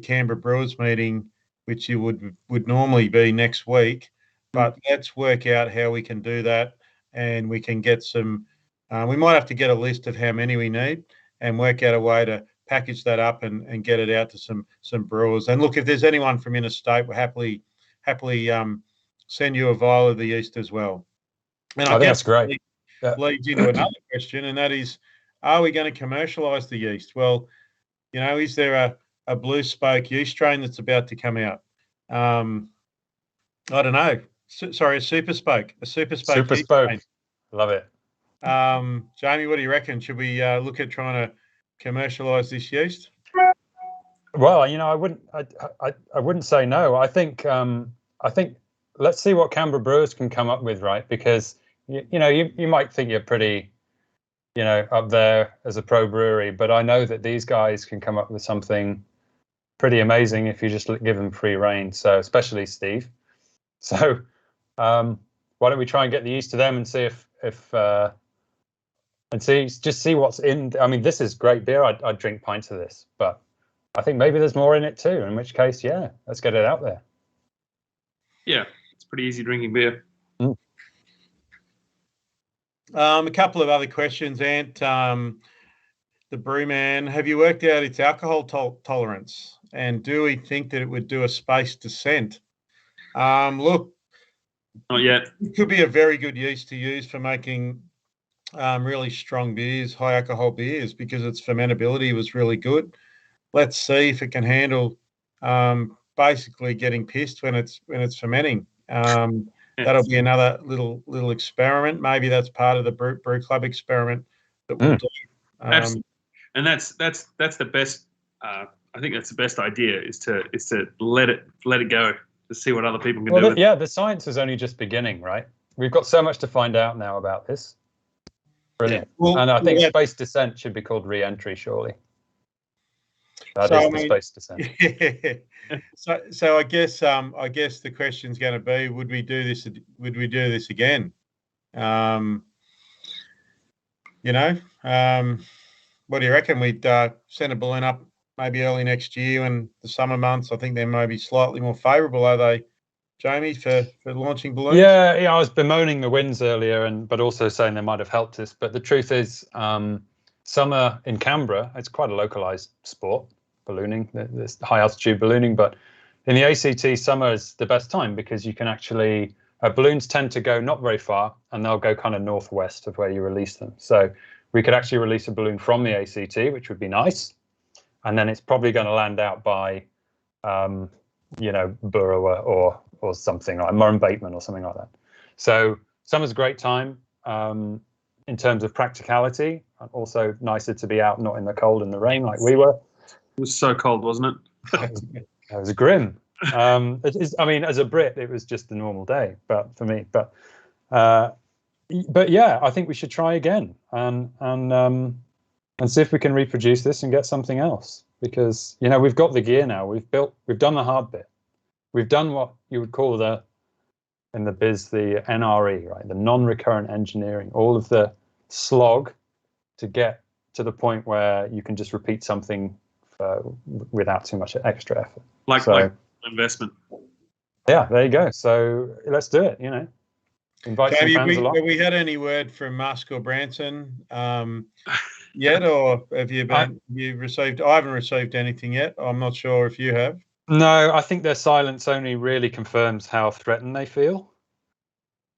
Canberra Brewers meeting, which you would normally be next week. But let's work out how we can do that, and we can get some. We might have to get a list of how many we need, and work out a way to package that up and get it out to some brewers. And look, if there's anyone from interstate, we'll happily send you a vial of the yeast as well. And I think that's great. Leads into another question, and that is, are we going to commercialise the yeast? Well, is there a BlueSpoke yeast strain that's about to come out? I don't know. Sorry, a SuperSpoke. SuperSpoke. Love it. Jamie, what do you reckon? Should we look at trying to commercialise this yeast? Well, I wouldn't say no. I think let's see what Canberra Brewers can come up with, right? Because you might think you're pretty, up there as a pro brewery, but I know that these guys can come up with something pretty amazing if you just give them free rein. So especially Steve. So why don't we try and get the yeast to them and see see what's in. I mean, this is great beer. I'd drink pints of this, but I think maybe there's more in it too. In which case, yeah, let's get it out there. Yeah, it's pretty easy drinking beer. A couple of other questions, Ant. The Brewman, have you worked out its alcohol tolerance? And do we think that it would do a space descent? Look, not yet. It could be a very good yeast to use for making really strong beers, high alcohol beers, because its fermentability was really good. Let's see if it can handle basically getting pissed when it's fermenting. That'll be another little experiment. Maybe that's part of the brew club experiment that we'll do. Absolutely. And that's the best. I think that's the best idea is to let it go to see what other people can do. Yeah, the science is only just beginning, right? We've got so much to find out now about this. Brilliant. Yeah. Well, and I think space descent should be called re-entry, surely. That is the space descent. Yeah. So I guess the question's going to be: Would we do this again? What do you reckon? We'd send a balloon up maybe early next year, and the summer months, I think they may be slightly more favourable, are they, Jamie, for launching balloons? Yeah. I was bemoaning the winds earlier, but also saying they might have helped us. But the truth is, summer in Canberra, it's quite a localised sport, ballooning, this high altitude ballooning. But in the ACT, summer is the best time because you can actually balloons tend to go not very far, and they'll go kind of northwest of where you release them. So we could actually release a balloon from the ACT, which would be nice. And then it's probably going to land out by, Burrower or something like Murray Bateman or something like that. So summer's a great time in terms of practicality. Also nicer to be out, not in the cold and the rain like we were. It was so cold, wasn't it? It was grim. As a Brit, it was just a normal day. But for me, but yeah, I think we should try again and and see if we can reproduce this and get something else. Because, you know, we've got the gear now. We've done the hard bit. We've done what you would call in the biz, the NRE, right? The non-recurrent engineering, all of the slog to get to the point where you can just repeat something without too much extra effort. Like investment. Yeah, there you go. So let's do it, you know. Invite some fans along. Have we had any word from Musk or Branson yet, or have you received? I haven't received anything yet. I'm not sure if you have. No, I think their silence only really confirms how threatened they feel.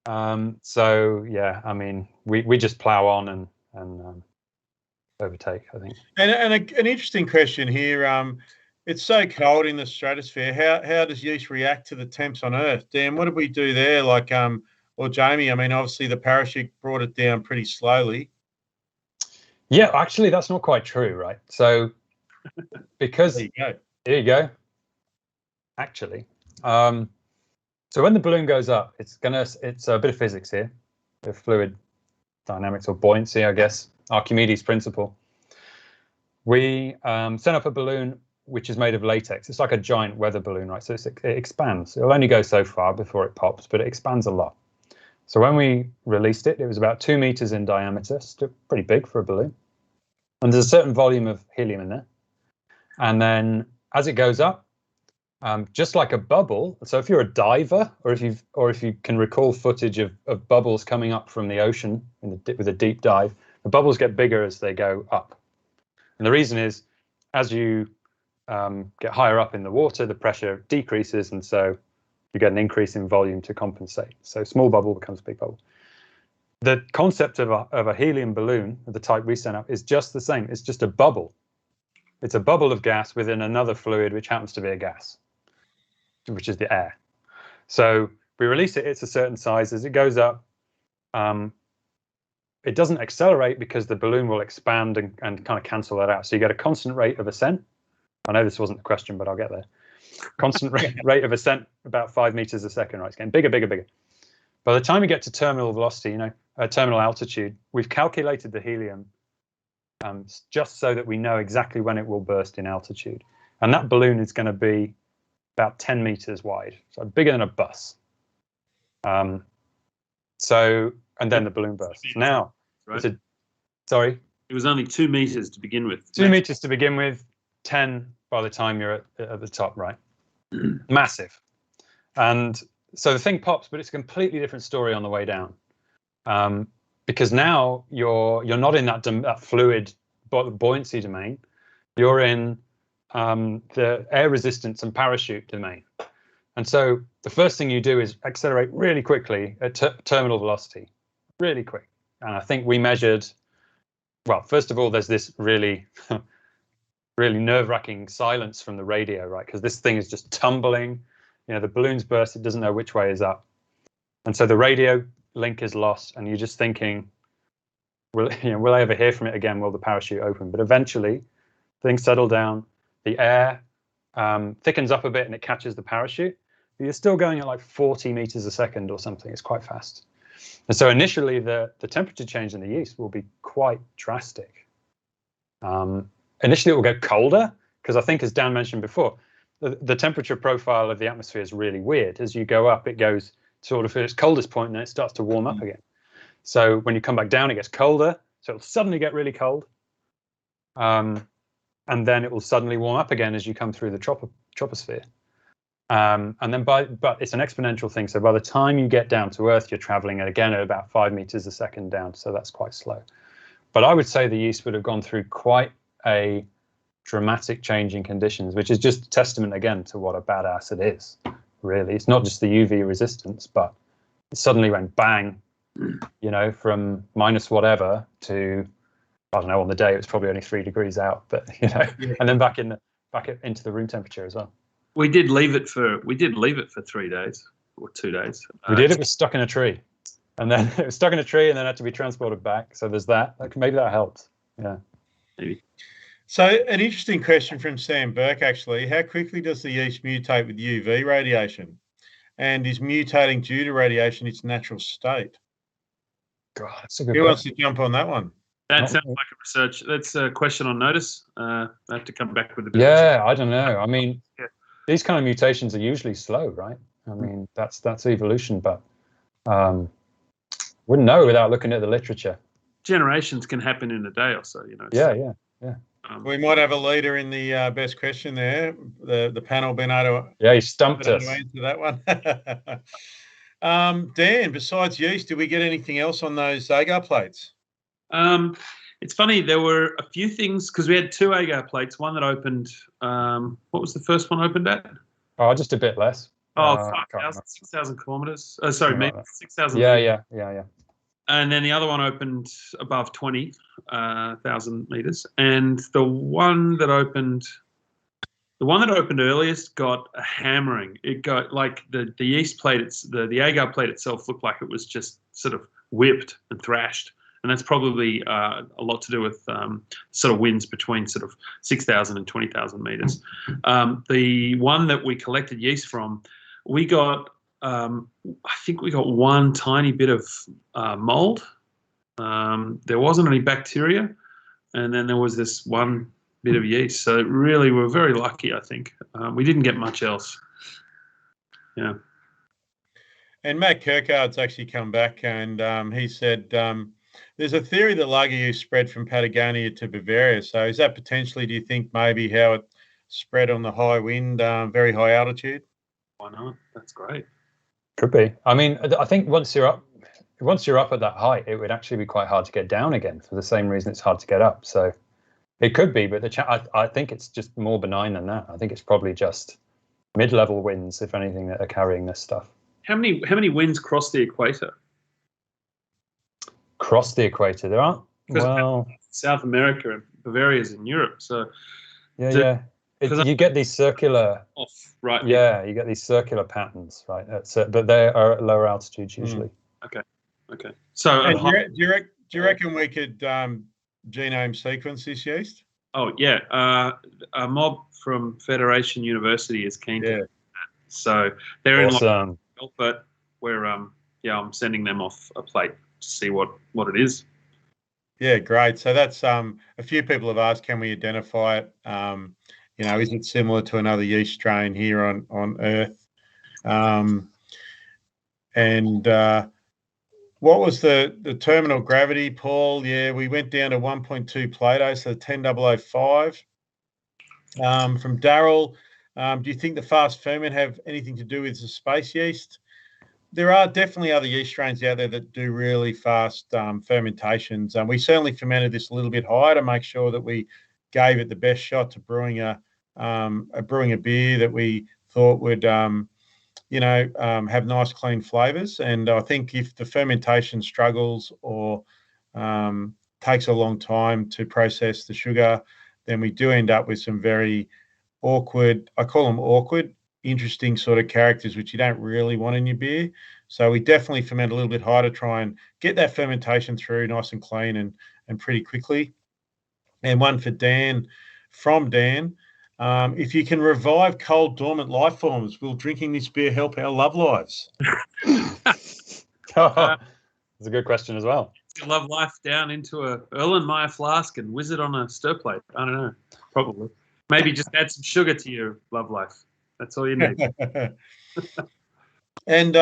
So yeah, I mean, we just plow on and overtake, I think. And an interesting question here. It's so cold in the stratosphere. How does yeast react to the temps on Earth? Dan, what did we do there? Like, or Jamie, I mean, obviously the parachute brought it down pretty slowly. Yeah, actually, that's not quite true, right? So, because there you go. Actually, so when the balloon goes up, it's a bit of physics here, a bit of fluid dynamics or buoyancy, I guess, Archimedes' principle. We send up a balloon which is made of latex. It's like a giant weather balloon, right? So it expands. It'll only go so far before it pops, but it expands a lot. So when we released it, it was about 2 meters in diameter, still pretty big for a balloon. And there's a certain volume of helium in there. And then as it goes up, just like a bubble. So if you're a diver, or if you can recall footage of bubbles coming up from the ocean with a deep dive, the bubbles get bigger as they go up. And the reason is, as you get higher up in the water, the pressure decreases, and so you get an increase in volume to compensate. So small bubble becomes big bubble. The concept of a helium balloon, of the type we sent up, is just the same. It's just a bubble. It's a bubble of gas within another fluid, which happens to be a gas, which is the air. So we release it, it's a certain size. As it goes up, it doesn't accelerate because the balloon will expand and kind of cancel that out. So you get a constant rate of ascent. I know this wasn't the question, but I'll get there. Constant rate of ascent, about 5 meters a second, right? It's getting bigger, bigger, bigger. By the time you get to terminal velocity, you know, terminal altitude, we've calculated the helium just so that we know exactly when it will burst in altitude. And that balloon is going to be about 10 meters wide, so bigger than a bus. And then the balloon bursts. Now, right? Sorry? It was only 2 meters to begin with. 2 meters to begin with, 10 by the time you're at the top, right? Massive. And so the thing pops, but it's a completely different story on the way down. Because now you're not in that fluid buoyancy domain. You're in the air resistance and parachute domain. And so the first thing you do is accelerate really quickly at terminal velocity, really quick. And I think we measured, well, first of all, there's this really, really nerve-wracking silence from the radio, right? Because this thing is just tumbling. You know, the balloon's burst, it doesn't know which way is up. And so the radio link is lost, and you're just thinking, will I ever hear from it again? Will the parachute open? But eventually, things settle down. The air thickens up a bit, and it catches the parachute. But you're still going at like 40 meters a second or something. It's quite fast. And so initially, the temperature change in the yeast will be quite drastic. Initially, it will go colder, because I think, as Dan mentioned before, the temperature profile of the atmosphere is really weird. As you go up, it goes sort of at its coldest point, and then it starts to warm up again. So when you come back down, it gets colder. So it'll suddenly get really cold. And then it will suddenly warm up again as you come through the troposphere. And then but it's an exponential thing. So by the time you get down to Earth, you're traveling at about 5 meters a second down. So that's quite slow. But I would say the yeast would have gone through quite a dramatic change in conditions, which is just a testament again to what a badass it is. Really, it's not just the UV resistance, but it suddenly went bang, you know, from minus whatever to, I don't know, on the day it was probably only 3 degrees out, but you know, and then back into the room temperature as well. We did leave it for 3 days or 2 days. We did. It was stuck in a tree, and then it was stuck in a tree, and then had to be transported back. So there's that. Maybe that helped. Yeah, maybe. So an interesting question from Sam Burke, actually. How quickly does the yeast mutate with UV radiation? And is mutating due to radiation its natural state? God, that's a good Who question. wants to jump on that one? That sounds like a research. That's a question on notice. I have to come back with a bit. Yeah, I don't know. I mean, yeah. These kind of mutations are usually slow, right? I mean, that's evolution, but wouldn't know without looking at the literature. Generations can happen in a day or so, Yeah. We might have a leader in the best question there. The panel been able to. Yeah, he stumped us. To answer that one. Dan, besides yeast, did we get anything else on those agar plates? It's funny, there were a few things, because we had 2 agar plates, one that opened, what was the first one opened at? Oh, just a bit less. 5,000, 6,000 kilometers. Sorry, like 6,000. Yeah. And then the other one opened above 20,000 meters. And the one that opened earliest got a hammering. It got like the yeast plate, the agar plate itself looked like it was just sort of whipped and thrashed. And that's probably a lot to do with sort of winds between sort of 6,000 and 20,000 meters. The one that we collected yeast from, we got, I think we got one tiny bit of mold. There wasn't any bacteria. And then there was this one bit of yeast. So really, we're very lucky, I think. We didn't get much else. Yeah. And Matt Kirkard's actually come back and he said there's a theory that lager yeast spread from Patagonia to Bavaria. So is that potentially, do you think, maybe how it spread on the high wind, very high altitude? Why not? That's great. Could be. I mean, I think once you're up at that height, it would actually be quite hard to get down again for the same reason it's hard to get up. So it could be, but I think it's just more benign than that. I think it's probably just mid-level winds, if anything, that are carrying this stuff. How many winds cross the equator? Cross the equator, there aren't. Well, South America and Bavaria is in Europe, so you get these circular. Right. Yeah, you get these circular patterns, right? But they are at lower altitudes usually. Okay. So, do you reckon we could genome sequence this yeast? Oh yeah, a mob from Federation University is keen to do that. So they're awesome. In but we're I'm sending them off a plate to see what it is. Yeah, great. So that's a few people have asked, can we identify it? Is it similar to another yeast strain here on Earth? What was the terminal gravity, Paul? Yeah, we went down to 1.2 Plato, so 10,005. From Daryl, do you think the fast ferment have anything to do with the space yeast? There are definitely other yeast strains out there that do really fast fermentations. We certainly fermented this a little bit higher to make sure that we gave it the best shot to brewing a beer that we thought would have nice clean flavors. And I think if the fermentation struggles or takes a long time to process the sugar, then we do end up with some very awkward, I call them awkward, interesting sort of characters, which you don't really want in your beer. So we definitely ferment a little bit higher to try and get that fermentation through nice and clean and pretty quickly. And one for Dan, from Dan, if you can revive cold dormant life forms, will drinking this beer help our love lives? That's a good question as well. Your love life down into a Erlenmeyer flask and whiz it on a stir plate. I don't know. Probably. Maybe just add some sugar to your love life. That's all you need. And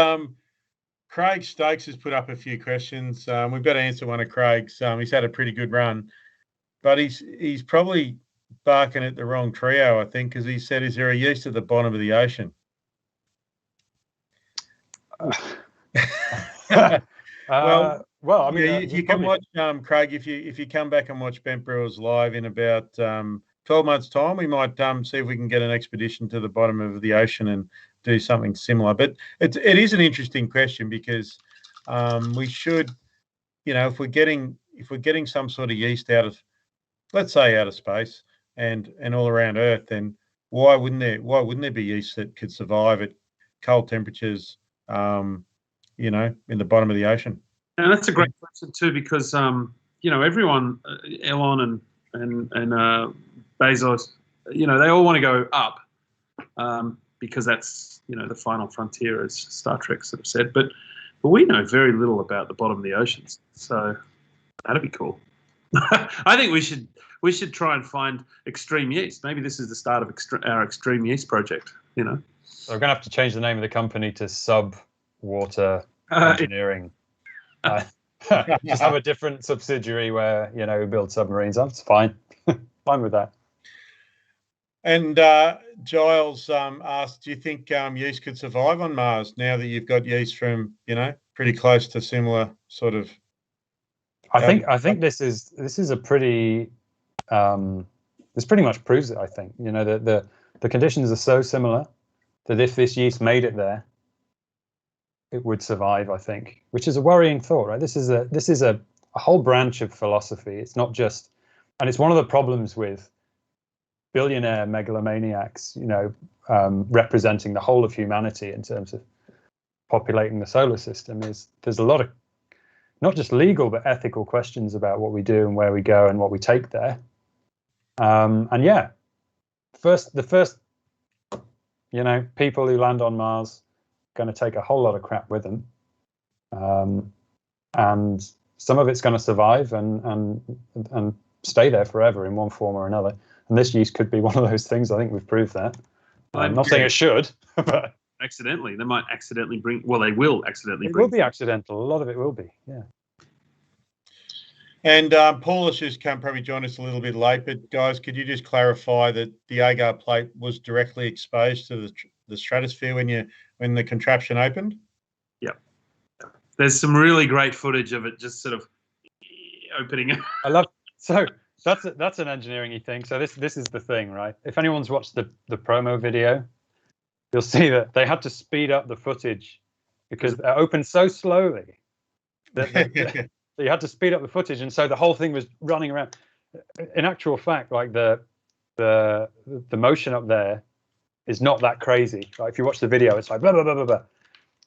Craig Stokes has put up a few questions. We've got to answer one of Craig's. He's had a pretty good run, but he's probably barking at the wrong trio, I think, because he said, is there a yeast at the bottom of the ocean? Well, I mean, if you can watch, Craig, if you come back and watch Bent Brewers live in about 12 months' time, we might see if we can get an expedition to the bottom of the ocean and do something similar. But it is an interesting question because we should, if we're getting some sort of yeast out of, let's say, out of space and all around Earth, then why wouldn't there be yeast that could survive at cold temperatures, in the bottom of the ocean? And that's a great question too, because everyone, Elon and Bezos, they all want to go up because that's the final frontier, as Star Trek sort of said. But we know very little about the bottom of the oceans, so that'd be cool. I think we should try and find extreme yeast. Maybe this is the start of our extreme yeast project. You know, so we're gonna have to change the name of the company to Subwater Engineering. Just have a different subsidiary where we build submarines. That's fine. Fine with that. And Giles asked, do you think yeast could survive on Mars now that you've got yeast from pretty close to similar sort of? I think this is a pretty this pretty much proves it. I think the conditions are so similar that if this yeast made it there, it would survive. I think, which is a worrying thought, right? This is a whole branch of philosophy. It's not just, and it's one of the problems with billionaire megalomaniacs, representing the whole of humanity in terms of populating the solar system, is there's a lot of not just legal but ethical questions about what we do and where we go and what we take there. And yeah, the first people who land on Mars are going to take a whole lot of crap with them, and some of it's going to survive and stay there forever in one form or another. And this yeast could be one of those things. I think we've proved that. I'm not saying it should, but accidentally, they might accidentally bring. Well, they will accidentally it bring. Will be accidental. A lot of it will be. Yeah. And Paul has just probably joined us a little bit late, but guys, could you just clarify that the agar plate was directly exposed to the stratosphere when the contraption opened? Yep. There's some really great footage of it just sort of opening. I love so. That's an engineering-y thing. So this is the thing, right? If anyone's watched the promo video, you'll see that they had to speed up the footage because it opened so slowly that you had to speed up the footage, and so the whole thing was running around. In actual fact, like the motion up there is not that crazy. Like if you watch the video, it's like blah blah blah blah blah.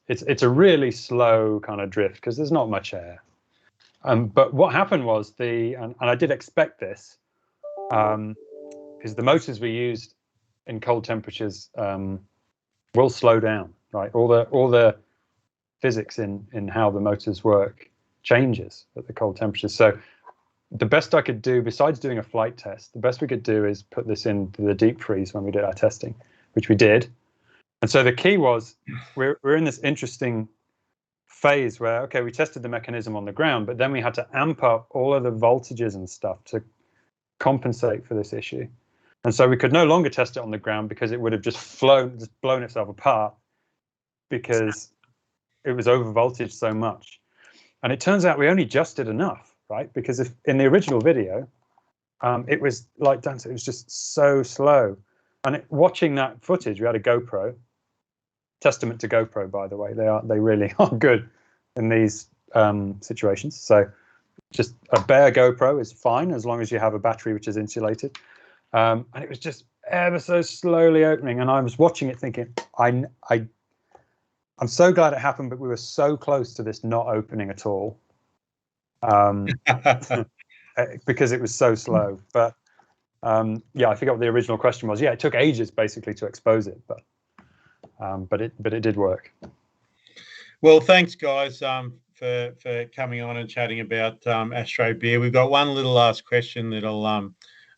It's a really slow kind of drift because there's not much air. But what happened was and I did expect this, is the motors we used in cold temperatures will slow down, right? All the physics in how the motors work changes at the cold temperatures. So the best I could do, besides doing a flight test, the best we could do is put this into the deep freeze when we did our testing, which we did. And so the key was we're in this interesting phase where, okay, we tested the mechanism on the ground, but then we had to amp up all of the voltages and stuff to compensate for this issue. And so we could no longer test it on the ground because it would have just blown itself apart because it was over voltage so much. And it turns out we only just did enough, right? Because if in the original video, it was like Dan said, it was just so slow. And watching that footage, we had a GoPro. Testament to GoPro, by the way. They really are good in these situations. So just a bare GoPro is fine as long as you have a battery which is insulated. And it was just ever so slowly opening, and I was watching it thinking, I'm so glad it happened, but we were so close to this not opening at all, because it was so slow. But yeah, I forgot what the original question was. Yeah, it took ages basically to expose it, but it did work. Well, thanks guys for coming on and chatting about AstroBeer. We've got one little last question that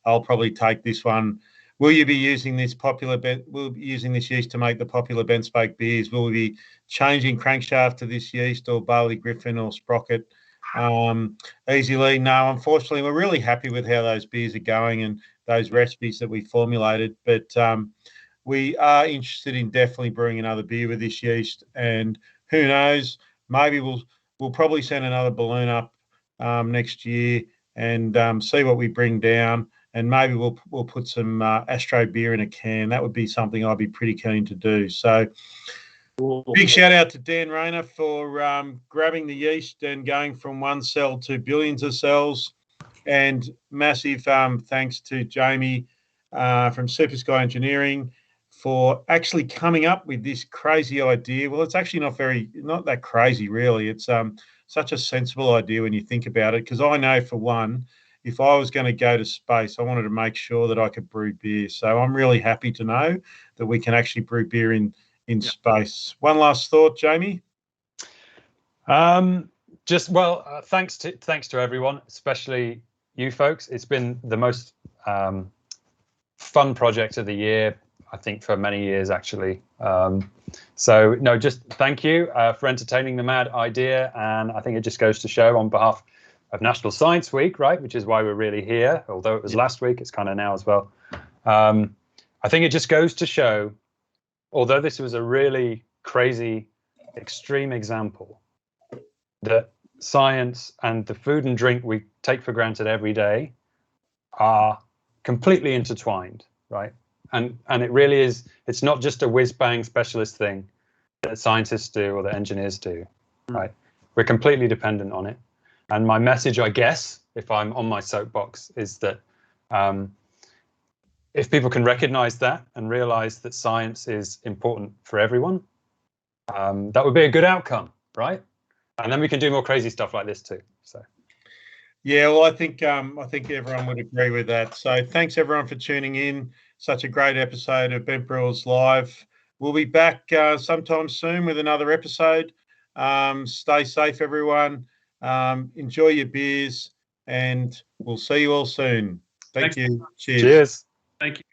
I'll probably take this one. Will you be using this yeast to make the popular BentSpoke beers? Will we be changing crankshaft to this yeast, or barley griffin or sprocket? Easily, no. Unfortunately, we're really happy with how those beers are going and those recipes that we formulated. But we are interested in definitely brewing another beer with this yeast. And who knows? Maybe we'll probably send another balloon up next year and see what we bring down. And maybe we'll put some AstroBeer in a can. That would be something I'd be pretty keen to do. So big shout out to Dan Rayner for grabbing the yeast and going from one cell to billions of cells. And massive thanks to Jamie from SuperSky Engineering for actually coming up with this crazy idea. Well, it's actually not that crazy, really. It's such a sensible idea when you think about it, because I know, for one, if I was going to go to space, I wanted to make sure that I could brew beer. So I'm really happy to know that we can actually brew beer in space. One last thought, Jamie? Thanks to everyone, especially you folks. It's been the most fun project of the year, I think, for many years, actually. So, no, just thank you for entertaining the mad idea. And I think it just goes to show, on behalf of National Science Week, right, which is why we're really here, although it was last week, it's kind of now as well. I think it just goes to show, although this was a really crazy, extreme example, that science and the food and drink we take for granted every day are completely intertwined, right? And it really is, it's not just a whiz-bang specialist thing that scientists do or that engineers do, right? We're completely dependent on it. And my message, I guess, if I'm on my soapbox, is that if people can recognize that and realize that science is important for everyone, that would be a good outcome, right? And then we can do more crazy stuff like this too. So, yeah, well, I think everyone would agree with that. So, thanks everyone for tuning in. Such a great episode of Bent Brewers Live. We'll be back sometime soon with another episode. Stay safe, everyone. Enjoy your beers, and we'll see you all soon. Thank you. Cheers. Cheers. Thank you.